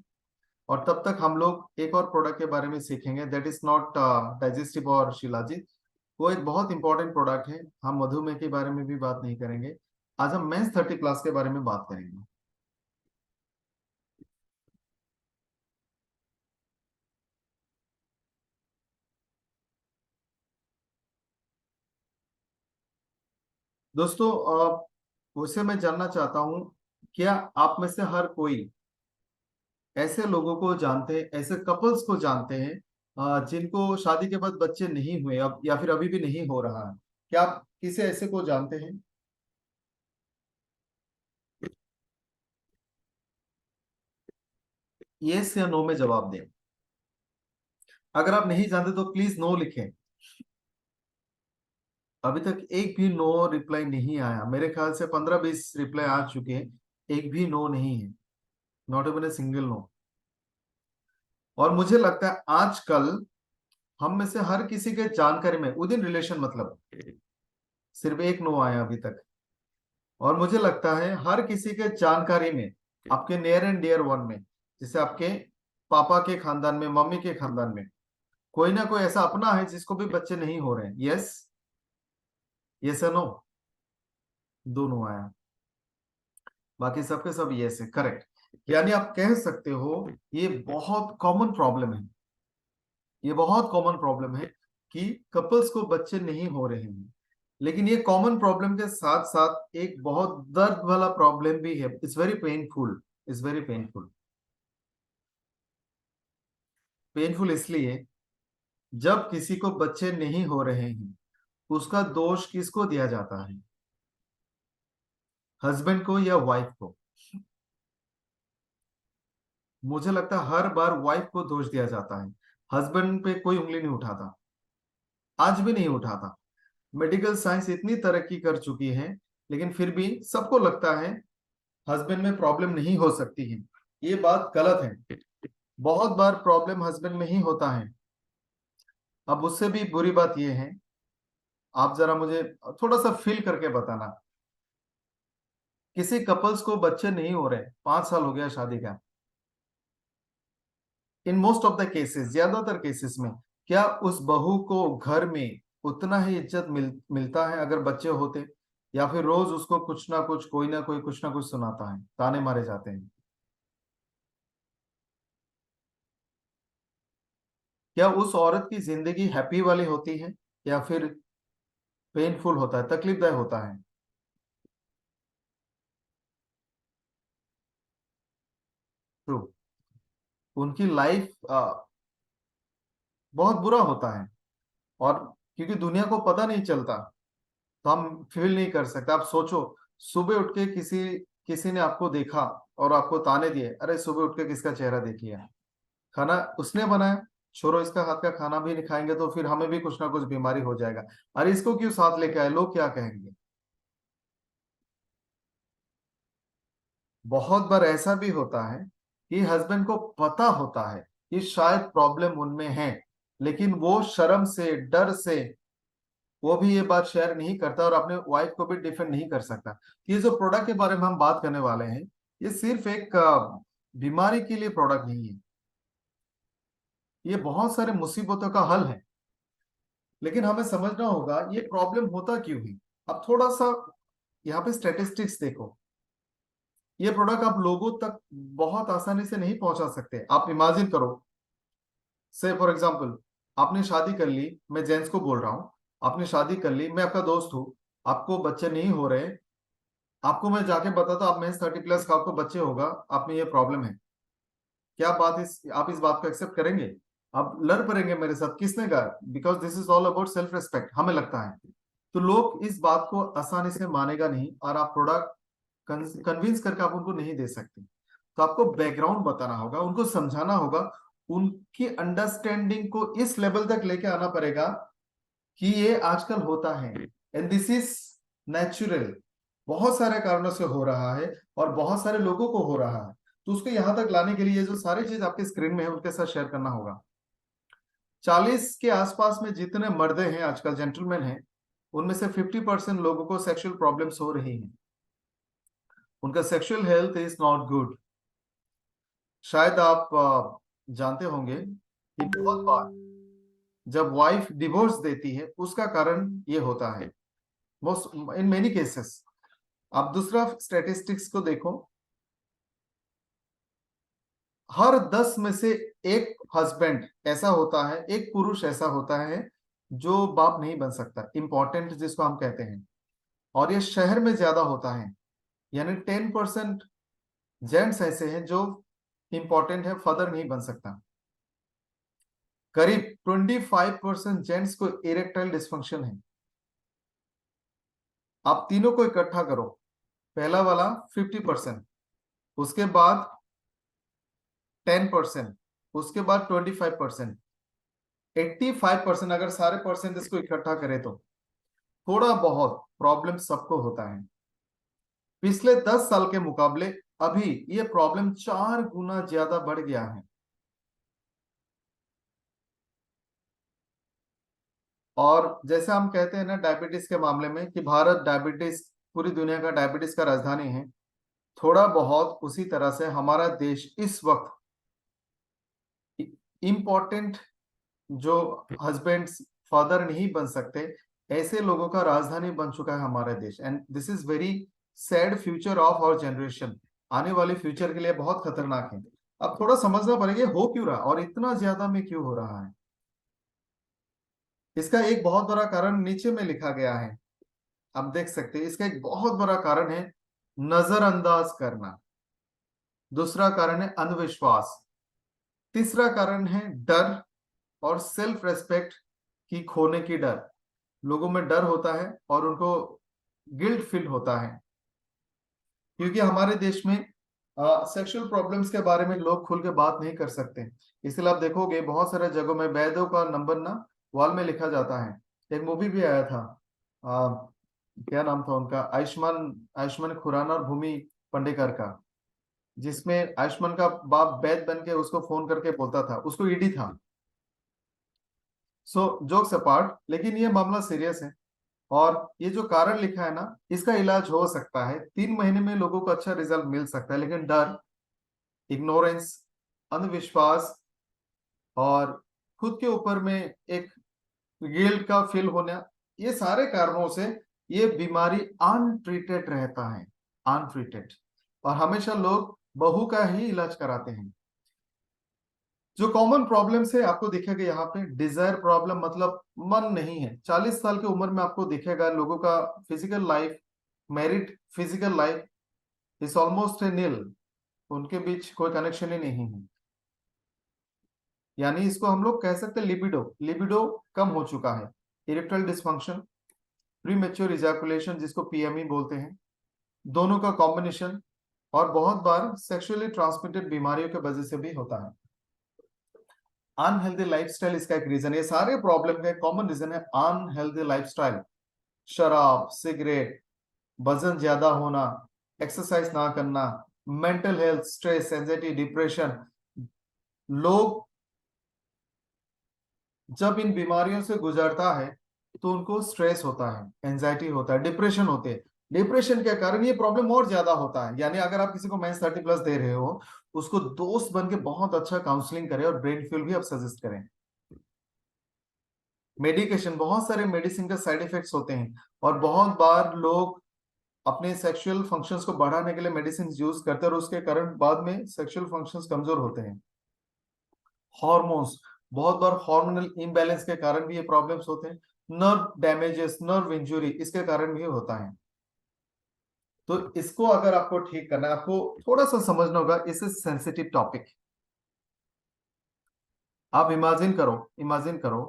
और तब तक हम लोग एक और प्रोडक्ट के बारे में सीखेंगे, दैट इज नॉट डाइजेस्टिव और शिलाजीत। वो एक बहुत इंपॉर्टेंट प्रोडक्ट है। हम मधुमेह के बारे में भी बात नहीं करेंगे। आज हम मेंस 30 क्लास के बारे में बात करेंगे। दोस्तों, वैसे मैं जानना चाहता हूँ, क्या आप में से हर कोई ऐसे लोगों को जानते हैं, ऐसे कपल्स को जानते हैं जिनको शादी के बाद बच्चे नहीं हुए अब, या फिर अभी भी नहीं हो रहा है? क्या आप किसी ऐसे को जानते हैं? यस या नो में जवाब दें। अगर आप नहीं जानते तो प्लीज नो लिखें। अभी तक एक भी नो रिप्लाई नहीं आया। मेरे ख्याल से 15-20 रिप्लाई आ चुके हैं, एक भी नो नहीं है। Not even a single no. और मुझे लगता है आजकल हम में से हर किसी के जानकारी में विद इन रिलेशन, मतलब सिर्फ एक नो आया अभी तक। और मुझे लगता है हर किसी के जानकारी में, आपके नियर एंड डियर वन में, जैसे आपके पापा के खानदान में, मम्मी के खानदान में, कोई ना कोई ऐसा अपना है जिसको भी बच्चे नहीं हो रहे हैं। यस, यस या नो? दोनों आया। बाकी सबके सब यस है, करेक्ट। यानी आप कह सकते हो ये बहुत कॉमन प्रॉब्लम है। ये बहुत कॉमन प्रॉब्लम है कि कपल्स को बच्चे नहीं हो रहे हैं। लेकिन ये कॉमन प्रॉब्लम के साथ साथ एक बहुत दर्द वाला प्रॉब्लम भी है। It's very painful. It's very painful. Painful इसलिए, जब किसी को बच्चे नहीं हो रहे हैं, उसका दोष किसको दिया जाता है? हस्बैंड को या वाइफ को? मुझे लगता है हर बार वाइफ को दोष दिया जाता है। हस्बैंड पे कोई उंगली नहीं उठाता, आज भी नहीं उठाता। मेडिकल साइंस इतनी तरक्की कर चुकी है, लेकिन फिर भी सबको लगता है हस्बैंड में प्रॉब्लम नहीं हो सकती है। ये बात गलत है। बहुत बार प्रॉब्लम हस्बैंड में ही होता है। अब उससे भी बुरी बात यह है, आप जरा मुझे थोड़ा सा फील करके बताना। किसी कपल्स को बच्चे नहीं हो रहे, 5 साल हो गया शादी का। In most of the cases, ज्यादातर केसेस में, क्या उस बहू को घर में उतना ही इज्जत मिलता है अगर बच्चे होते? या फिर रोज उसको कुछ ना कुछ, कोई ना कोई कुछ ना कुछ सुनाता है, ताने मारे जाते हैं? क्या उस औरत की जिंदगी हैप्पी वाली होती है, या फिर पेनफुल होता है, तकलीफदायक होता है? तो उनकी लाइफ बहुत बुरा होता है। और क्योंकि दुनिया को पता नहीं चलता, तो हम फील नहीं कर सकते। आप सोचो, सुबह उठ के किसी किसी ने आपको देखा और आपको ताने दिए, अरे सुबह उठ के किसका चेहरा देखिए, खाना उसने बनाया, छोड़ो इसका हाथ का खाना भी नहीं खाएंगे तो फिर हमें भी कुछ ना कुछ बीमारी हो जाएगा, अरे इसको क्यों साथ लेके आए, लोग क्या कहेंगे? बहुत बार ऐसा भी होता है कि हस्बैंड को पता होता है कि शायद प्रॉब्लम उनमें है, लेकिन वो शर्म से, डर से, वो भी ये बात शेयर नहीं करता और अपने वाइफ को भी डिफेंड नहीं कर सकता। ये जो प्रोडक्ट के बारे में हम बात करने वाले हैं, ये सिर्फ एक बीमारी के लिए प्रोडक्ट नहीं है। ये बहुत सारे मुसीबतों का हल है। लेकिन हमें समझना होगा ये प्रॉब्लम होता क्यों है। अब थोड़ा सा यहाँ पे स्टेटिस्टिक्स देखो। ये प्रोडक्ट आप लोगों तक बहुत आसानी से नहीं पहुंचा सकते। आप इमेजिन करो, से फॉर एग्जांपल, आपने शादी कर ली, मैं जेंट्स को बोल रहा हूँ, आपने शादी कर ली, मैं आपका दोस्त हूँ, आपको बच्चे नहीं हो रहे, आपको मैं जाके बताता हूँ, आप मेंस 30+ का आपको बच्चे होगा, आप में ये प्रॉब्लम है, क्या आप इस बात को एक्सेप्ट करेंगे? आप लड़ पड़ेंगे मेरे साथ, किसने कहा? Because this is all about self respect, हमें लगता है। तो लोग इस बात को आसानी से मानेगा नहीं, और आप प्रोडक्ट कन्विंस करके आप उनको नहीं दे सकते। तो आपको बैकग्राउंड बताना होगा, उनको समझाना होगा, उनकी अंडरस्टैंडिंग को इस लेवल तक लेके आना पड़ेगा कि ये आजकल होता है एंड दिस इज नेचुरल, बहुत सारे कारणों से हो रहा है और बहुत सारे लोगों को हो रहा है। तो उसको यहां तक लाने के लिए जो सारी चीज आपके स्क्रीन में है उनके साथ शेयर करना होगा। 40 के आसपास में जितने मर्दे हैं आजकल, जेंटलमैन हैं, उनमें से 50% लोगों को सेक्सुअल प्रॉब्लम्स हो रही हैं, उनका sexual health is not good. शायद आप जानते होंगे कि बहुत बार जब वाइफ डिवोर्स देती है उसका कारण ये होता है, मोस्ट इन मेनी केसेस। आप दूसरा स्टैटिस्टिक्स को देखो, हर 10 में से एक हस्बैंड ऐसा होता है, एक पुरुष ऐसा होता है जो बाप नहीं बन सकता, इंपॉर्टेंट जिसको हम कहते हैं। और ये शहर में ज्यादा होता है, यानी 10% जेंट्स ऐसे हैं जो इंपॉर्टेंट है, फादर नहीं बन सकता। करीब 25% जेंट्स को इरेक्टाइल डिस्फंक्शन है। आप तीनों को इकट्ठा करो, पहला वाला 50%, उसके बाद 10%, उसके बाद 25%, 85%। अगर सारे परसेंटेज को इकट्ठा करें तो थोड़ा बहुत प्रॉब्लम सबको होता है। पिछले 10 साल के मुकाबले अभी ये प्रॉब्लम 4 गुना ज्यादा बढ़ गया है। और जैसे हम कहते हैं ना डायबिटीज के मामले में कि भारत डायबिटीज, पूरी दुनिया का डायबिटीज का राजधानी है, थोड़ा बहुत उसी तरह से हमारा देश इस वक्त इंपॉर्टेंट जो हस्बैंड्स फादर नहीं बन सकते, ऐसे लोगों का राजधानी बन चुका है हमारा देश। And this is very sad future of our generation, आने वाले फ्यूचर के लिए बहुत खतरनाक है। अब थोड़ा समझना पड़ेगा हो क्यों रहा और इतना ज्यादा में क्यों हो रहा है। इसका एक बहुत बड़ा कारण नीचे में लिखा गया है, आप देख सकते हैं। इसका एक बहुत बड़ा कारण है नजरअंदाज करना, दूसरा कारण है अंधविश्वास, तीसरा कारण है डर और सेल्फ रेस्पेक्ट की खोने की डर। लोगों में डर होता है और उनको गिल्ट फील होता है, क्योंकि हमारे देश में सेक्सुअल प्रॉब्लम्स के बारे में लोग खुल के बात नहीं कर सकते। इसलिए आप देखोगे बहुत सारे जगहों में वैद्यों का नंबर ना वॉल में लिखा जाता है। एक मूवी भी आया था, आ, क्या नाम था उनका, आयुष्मान आयुष्मान खुराना और भूमि पेडनेकर का, जिसमें आयुष्मान का बाप वैद्य बन के उसको फोन करके बोलता था, उसको ईडी था। सो जोक्स अपार्ट, लेकिन ये मामला सीरियस है। और ये जो कारण लिखा है ना, इसका इलाज हो सकता है, 3 महीने में लोगों को अच्छा रिजल्ट मिल सकता है, लेकिन डर, इग्नोरेंस, अंधविश्वास और खुद के ऊपर में एक गिल्ट का फील होना, ये सारे कारणों से ये बीमारी अनट्रीटेड रहता है, अनट्रीटेड। और हमेशा लोग बहू का ही इलाज कराते हैं। जो कॉमन प्रॉब्लम्स है आपको दिखेगा यहाँ पे, डिजायर प्रॉब्लम मतलब मन नहीं है। 40 साल की उम्र में आपको दिखेगा लोगों का physical life, married physical life is almost nil, उनके बीच कोई कनेक्शन ही नहीं है। यानी इसको हम लोग कह सकते हैं लिबिडो, लिबिडो कम हो चुका है। इरेक्टाइल डिस्फंक्शन, प्रीमेच्योर इजैकुलेशन जिसको पीएमई बोलते हैं, दोनों का कॉम्बिनेशन, और बहुत बार सेक्सुअली ट्रांसमिटेड बीमारियों के वजह से भी होता है। अनहेल्दी लाइफस्टाइल इसका एक रीजन है। ये सारे प्रॉब्लम का कॉमन रीजन है अनहेल्दी लाइफस्टाइल। शराब, सिगरेट, वजन ज्यादा होना, एक्सरसाइज ना करना, mental health, stress, anxiety, depression. लोग जब इन बीमारियों से गुजरता है तो उनको स्ट्रेस होता है, एंजाइटी होता है, डिप्रेशन होते हैं। डिप्रेशन के कारण ये प्रॉब्लम और ज्यादा होता है। यानी अगर आप किसी को मेंस 30+ दे रहे हो, उसको दोस्त बन के बहुत अच्छा काउंसलिंग करें और ब्रेन फ्यूल भी आप सजेस्ट करें। मेडिकेशन, बहुत सारे मेडिसिन का साइड इफेक्ट्स होते हैं, और बहुत बार लोग अपने सेक्सुअल फंक्शंस को बढ़ाने के लिए मेडिसिन यूज करते हैं और उसके कारण बाद में सेक्सुअल फंक्शंस कमजोर होते हैं। हॉर्मोन्स, बहुत बार हार्मोनल इम्बैलेंस के कारण भी ये प्रॉब्लम्स होते हैं। नर्व डैमेजेस, नर्व इंजुरी, इसके कारण भी होता है। तो इसको अगर आपको ठीक करना है, आपको थोड़ा सा समझना होगा, इस सेंसिटिव टॉपिक। आप इमेजिन करो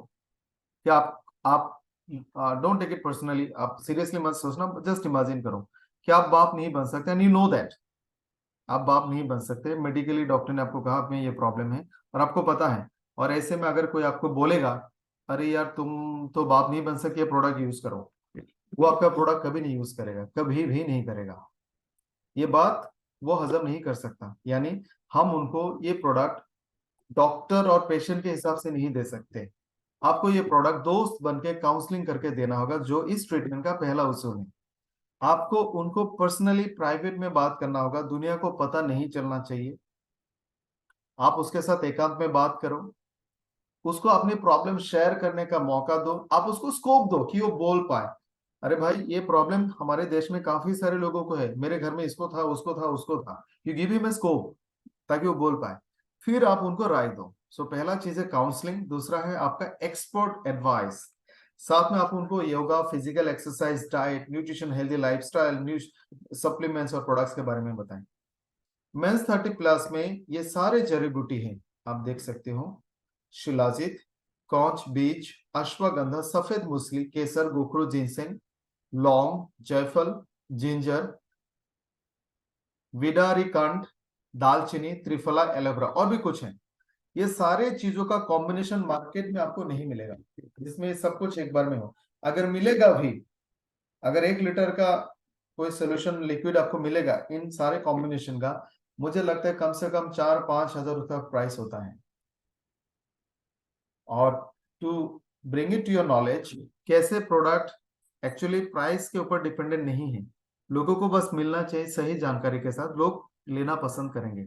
कि आप डोंट टेक इट पर्सनली, आप सीरियसली मत सोचना, जस्ट इमेजिन करो कि आप बाप नहीं बन सकते, एंड यू नो दैट आप बाप नहीं बन सकते। मेडिकली डॉक्टर ने आपको कहा आप में ये प्रॉब्लम है और आपको पता है, और ऐसे में अगर कोई आपको बोलेगा अरे यार तुम तो बाप नहीं बन सकते, प्रोडक्ट यूज करो, वो आपका प्रोडक्ट कभी नहीं यूज करेगा, कभी भी नहीं करेगा। ये बात वो हजम नहीं कर सकता, यानी हम उनको ये प्रोडक्ट डॉक्टर और पेशेंट के हिसाब से नहीं दे सकते। आपको ये प्रोडक्ट दोस्त बन के काउंसलिंग करके देना होगा, जो इस ट्रीटमेंट का पहला उसूल है। आपको उनको पर्सनली प्राइवेट में बात करना होगा, दुनिया को पता नहीं चलना चाहिए। आप उसके साथ एकांत में बात करो, उसको अपनी प्रॉब्लम शेयर करने का मौका दो, आप उसको स्कोप दो कि वो बोल पाए। अरे भाई ये प्रॉब्लम हमारे देश में काफी सारे लोगों को है, मेरे घर में इसको था उसको था उसको था, यू गिव हिम स्कोप ताकि वो बोल पाए। फिर आप उनको राय दो। सो पहला चीज है काउंसलिंग, दूसरा है आपका एक्सपर्ट एडवाइस। साथ में आप उनको yoga, physical exercise, diet, nutrition, healthy lifestyle, supplements और प्रोडक्ट्स के बारे में बताएं। मेंस 30+ में ये सारे जड़ी बूटी हैं, आप देख सकते हो। शिलाजीत, कौच बीज, अश्वगंधा, सफेद मूसली, केसर, गोखरू, जिनसेंग, लौंग, जायफल, जिंजर, विडारी कंड, दालचीनी, त्रिफला, एलोवेरा और भी कुछ है। ये सारे चीजों का कॉम्बिनेशन मार्केट में आपको नहीं मिलेगा जिसमें सब कुछ एक बार में हो। अगर मिलेगा भी, अगर 1 लीटर का कोई सोल्यूशन लिक्विड आपको मिलेगा इन सारे कॉम्बिनेशन का, मुझे लगता है कम से कम 4-5 हजार रुपया प्राइस होता है। और to bring it to your knowledge, कैसे प्रोडक्ट एक्चुअली प्राइस के ऊपर डिपेंडेंट नहीं है, लोगों को बस मिलना चाहिए सही जानकारी के साथ, लोग लेना पसंद करेंगे।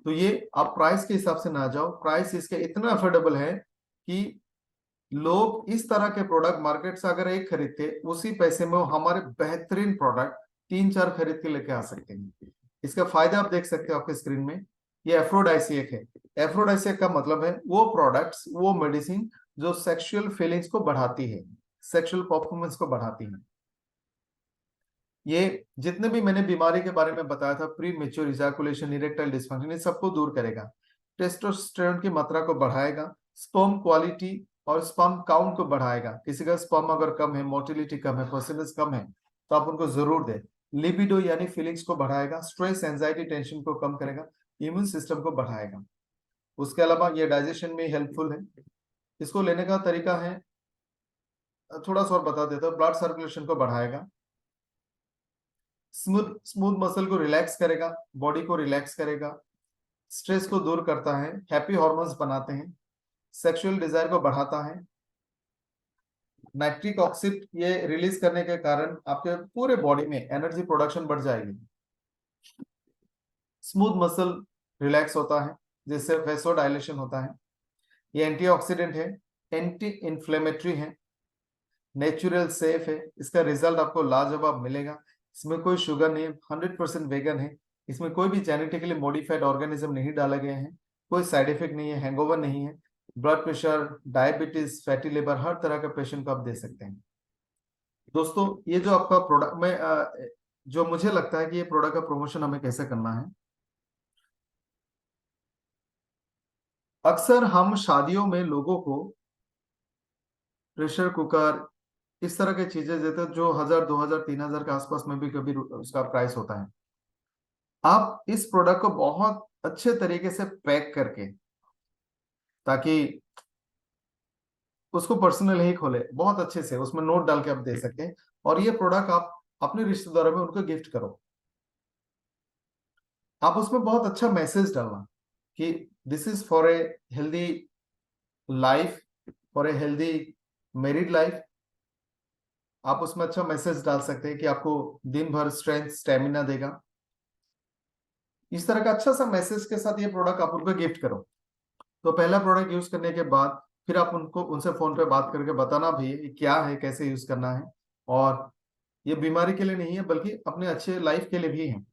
तो ये आप प्राइस के हिसाब से ना जाओ, प्राइस इसके इतना अफोर्डेबल है कि लोग इस तरह के प्रोडक्ट मार्केट से अगर एक खरीदते, उसी पैसे में वो हमारे बेहतरीन प्रोडक्ट 3-4 खरीद के लेके आ सकते हैं। इसका फायदा आप देख सकते हो आपके स्क्रीन में, ये एफ्रोडाइसिएक है। एफ्रोडाइसिएक का मतलब है वो प्रोडक्ट्स, वो मेडिसिन जो सेक्सुअल फीलिंग्स को बढ़ाती है, सेक्सुअल परफॉर्मेंस को बढ़ाती है। ये जितने भी मैंने बीमारी के बारे में बताया था, pre mature ejaculation, erectile dysfunction, ये सबको दूर करेगा। टेस्टोस्टेरोन की मात्रा को बढ़ाएगा, स्पर्म क्वालिटी और स्पर्म काउंट को बढ़ाएगा। किसी का स्पर्म अगर कम है, मोटिलिटी कम है, परसेंटेज कम है, तो आप उनको जरूर दें। लिबिडो यानी फीलिंग्स को बढ़ाएगा, स्ट्रेस, एंजाइटी, टेंशन को कम करेगा, इम्यून सिस्टम को बढ़ाएगा। उसके अलावा ये डाइजेशन में हेल्पफुल है। इसको लेने का तरीका है, थोड़ा सा और बता देता हूँ। ब्लड सर्कुलेशन को बढ़ाएगा, स्मूथ स्मूथ मसल को रिलैक्स करेगा, बॉडी को रिलैक्स करेगा, स्ट्रेस को दूर करता है, हैप्पी हॉर्मोन्स बनाते हैं, सेक्सुअल डिजायर को बढ़ाता है। नाइट्रिक ऑक्साइड ये रिलीज करने के कारण आपके पूरे बॉडी में एनर्जी प्रोडक्शन बढ़ जाएगी। स्मूथ मसल रिलैक्स होता है, जिससे वेसोडाइलेशन होता है। ये एंटीऑक्सीडेंट है, एंटी इंफ्लेमेटरी है, नेचुरल, सेफ है। इसका रिजल्ट आपको लाजवाब मिलेगा। इसमें कोई शुगर नहीं है, 100% वेगन है। इसमें कोई भी जेनेटिकली मॉडिफाइड ऑर्गेनिज्म नहीं डाले गए हैं, कोई साइड इफेक्ट नहीं है, हैंगओवर नहीं है। Blood pressure, diabetes, fatty liver, हर तरह के पेशेंट को आप दे सकते हैं। दोस्तों ये जो आपका प्रोडक्ट में जो मुझे लगता है कि ये प्रोडक्ट का प्रमोशन हमें कैसे करना है, अक्सर हम शादियों में लोगों को प्रेशर कुकर इस तरह की चीजें देते हैं जो 1000, 2000, 3000 के आसपास में भी कभी उसका प्राइस होता है। आप इस प्रोडक्ट को बहुत अच्छे तरीके से पैक करके, ताकि उसको पर्सनल ही खोले, बहुत अच्छे से उसमें नोट डाल के आप दे सके, और ये प्रोडक्ट आप अपने रिश्तेदारों में उनको गिफ्ट करो। आप उसमें बहुत अच्छा मैसेज डालना कि this is for a healthy life, for a healthy married life. आप उसमें अच्छा मैसेज डाल सकते हैं कि आपको दिन भर स्ट्रेंथ, स्टेमिना देगा। इस तरह का अच्छा सा मैसेज के साथ ये प्रोडक्ट आप उनको गिफ्ट करो। तो पहला प्रोडक्ट यूज करने के बाद फिर आप उनको उनसे फोन पे बात करके बताना भी ये क्या है, कैसे यूज करना है, और ये बीमारी के लिए नहीं है बल्कि अपने अच्छे लाइफ के लिए भी है।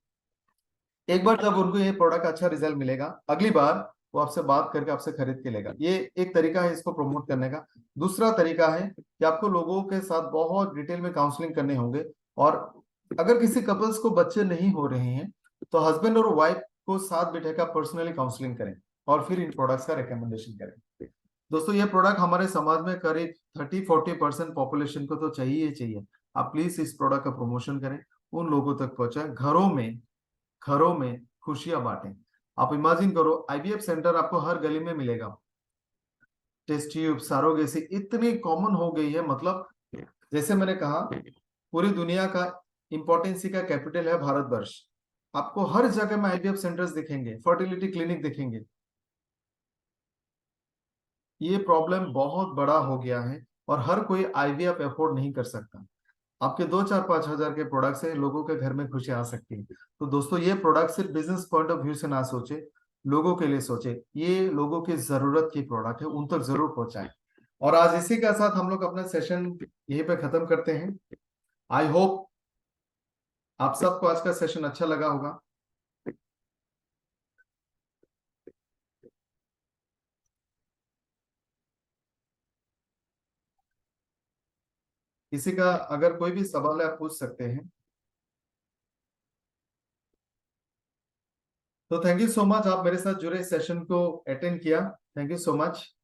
एक बार जब उनको ये प्रोडक्ट का अच्छा रिजल्ट मिलेगा, अगली बार वो आपसे बात करके आपसे खरीद के लेगा। ये एक तरीका है इसको प्रमोट करने का। दूसरा तरीका है कि आपको लोगों के साथ बहुत डिटेल में काउंसलिंग करने होंगे, और अगर किसी कपल्स को बच्चे नहीं हो रहे हैं तो हस्बैंड और वाइफ को साथ बिठाकर पर्सनली काउंसलिंग करें और फिर इन प्रोडक्ट्स का रिकमेंडेशन करें। दोस्तों ये प्रोडक्ट हमारे समाज में करीब 30-40% पॉपुलेशन को तो चाहिए ही चाहिए। आप प्लीज इस प्रोडक्ट का प्रमोशन करें, उन लोगों तक पहुंचाएं, घरों में खुशियां बांटें। आप इमेजिन करो, आईवीएफ सेंटर आपको हर गली में मिलेगा। टेस्ट ट्यूब, सरोगेसी इतनी कॉमन हो गई है, मतलब जैसे मैंने कहा, पूरी दुनिया का इंपॉर्टेंसी का कैपिटल है भारतवर्ष। आपको हर जगह में आईवीएफ सेंटर्स दिखेंगे, फर्टिलिटी क्लिनिक दिखेंगे। ये प्रॉब्लम बहुत बड़ा हो गया है और हर कोई आईवीएफ अफोर्ड नहीं कर सकता। आपके 2, 4, 5 हजार के प्रोडक्ट से लोगों के घर में खुशी आ सकती है। तो दोस्तों ये प्रोडक्ट सिर्फ बिजनेस पॉइंट ऑफ व्यू से ना सोचे, लोगों के लिए सोचे। ये लोगों की जरूरत की प्रोडक्ट है, उन तक जरूर पहुंचाएं। और आज इसी के साथ हम लोग अपना सेशन यहीं पे खत्म करते हैं। आई होप आप सबको आज का सेशन अच्छा लगा होगा। किसी का अगर कोई भी सवाल है आप पूछ सकते हैं। तो थैंक यू सो मच, आप मेरे साथ जुड़े, सेशन को अटेंड किया। Thank you so much.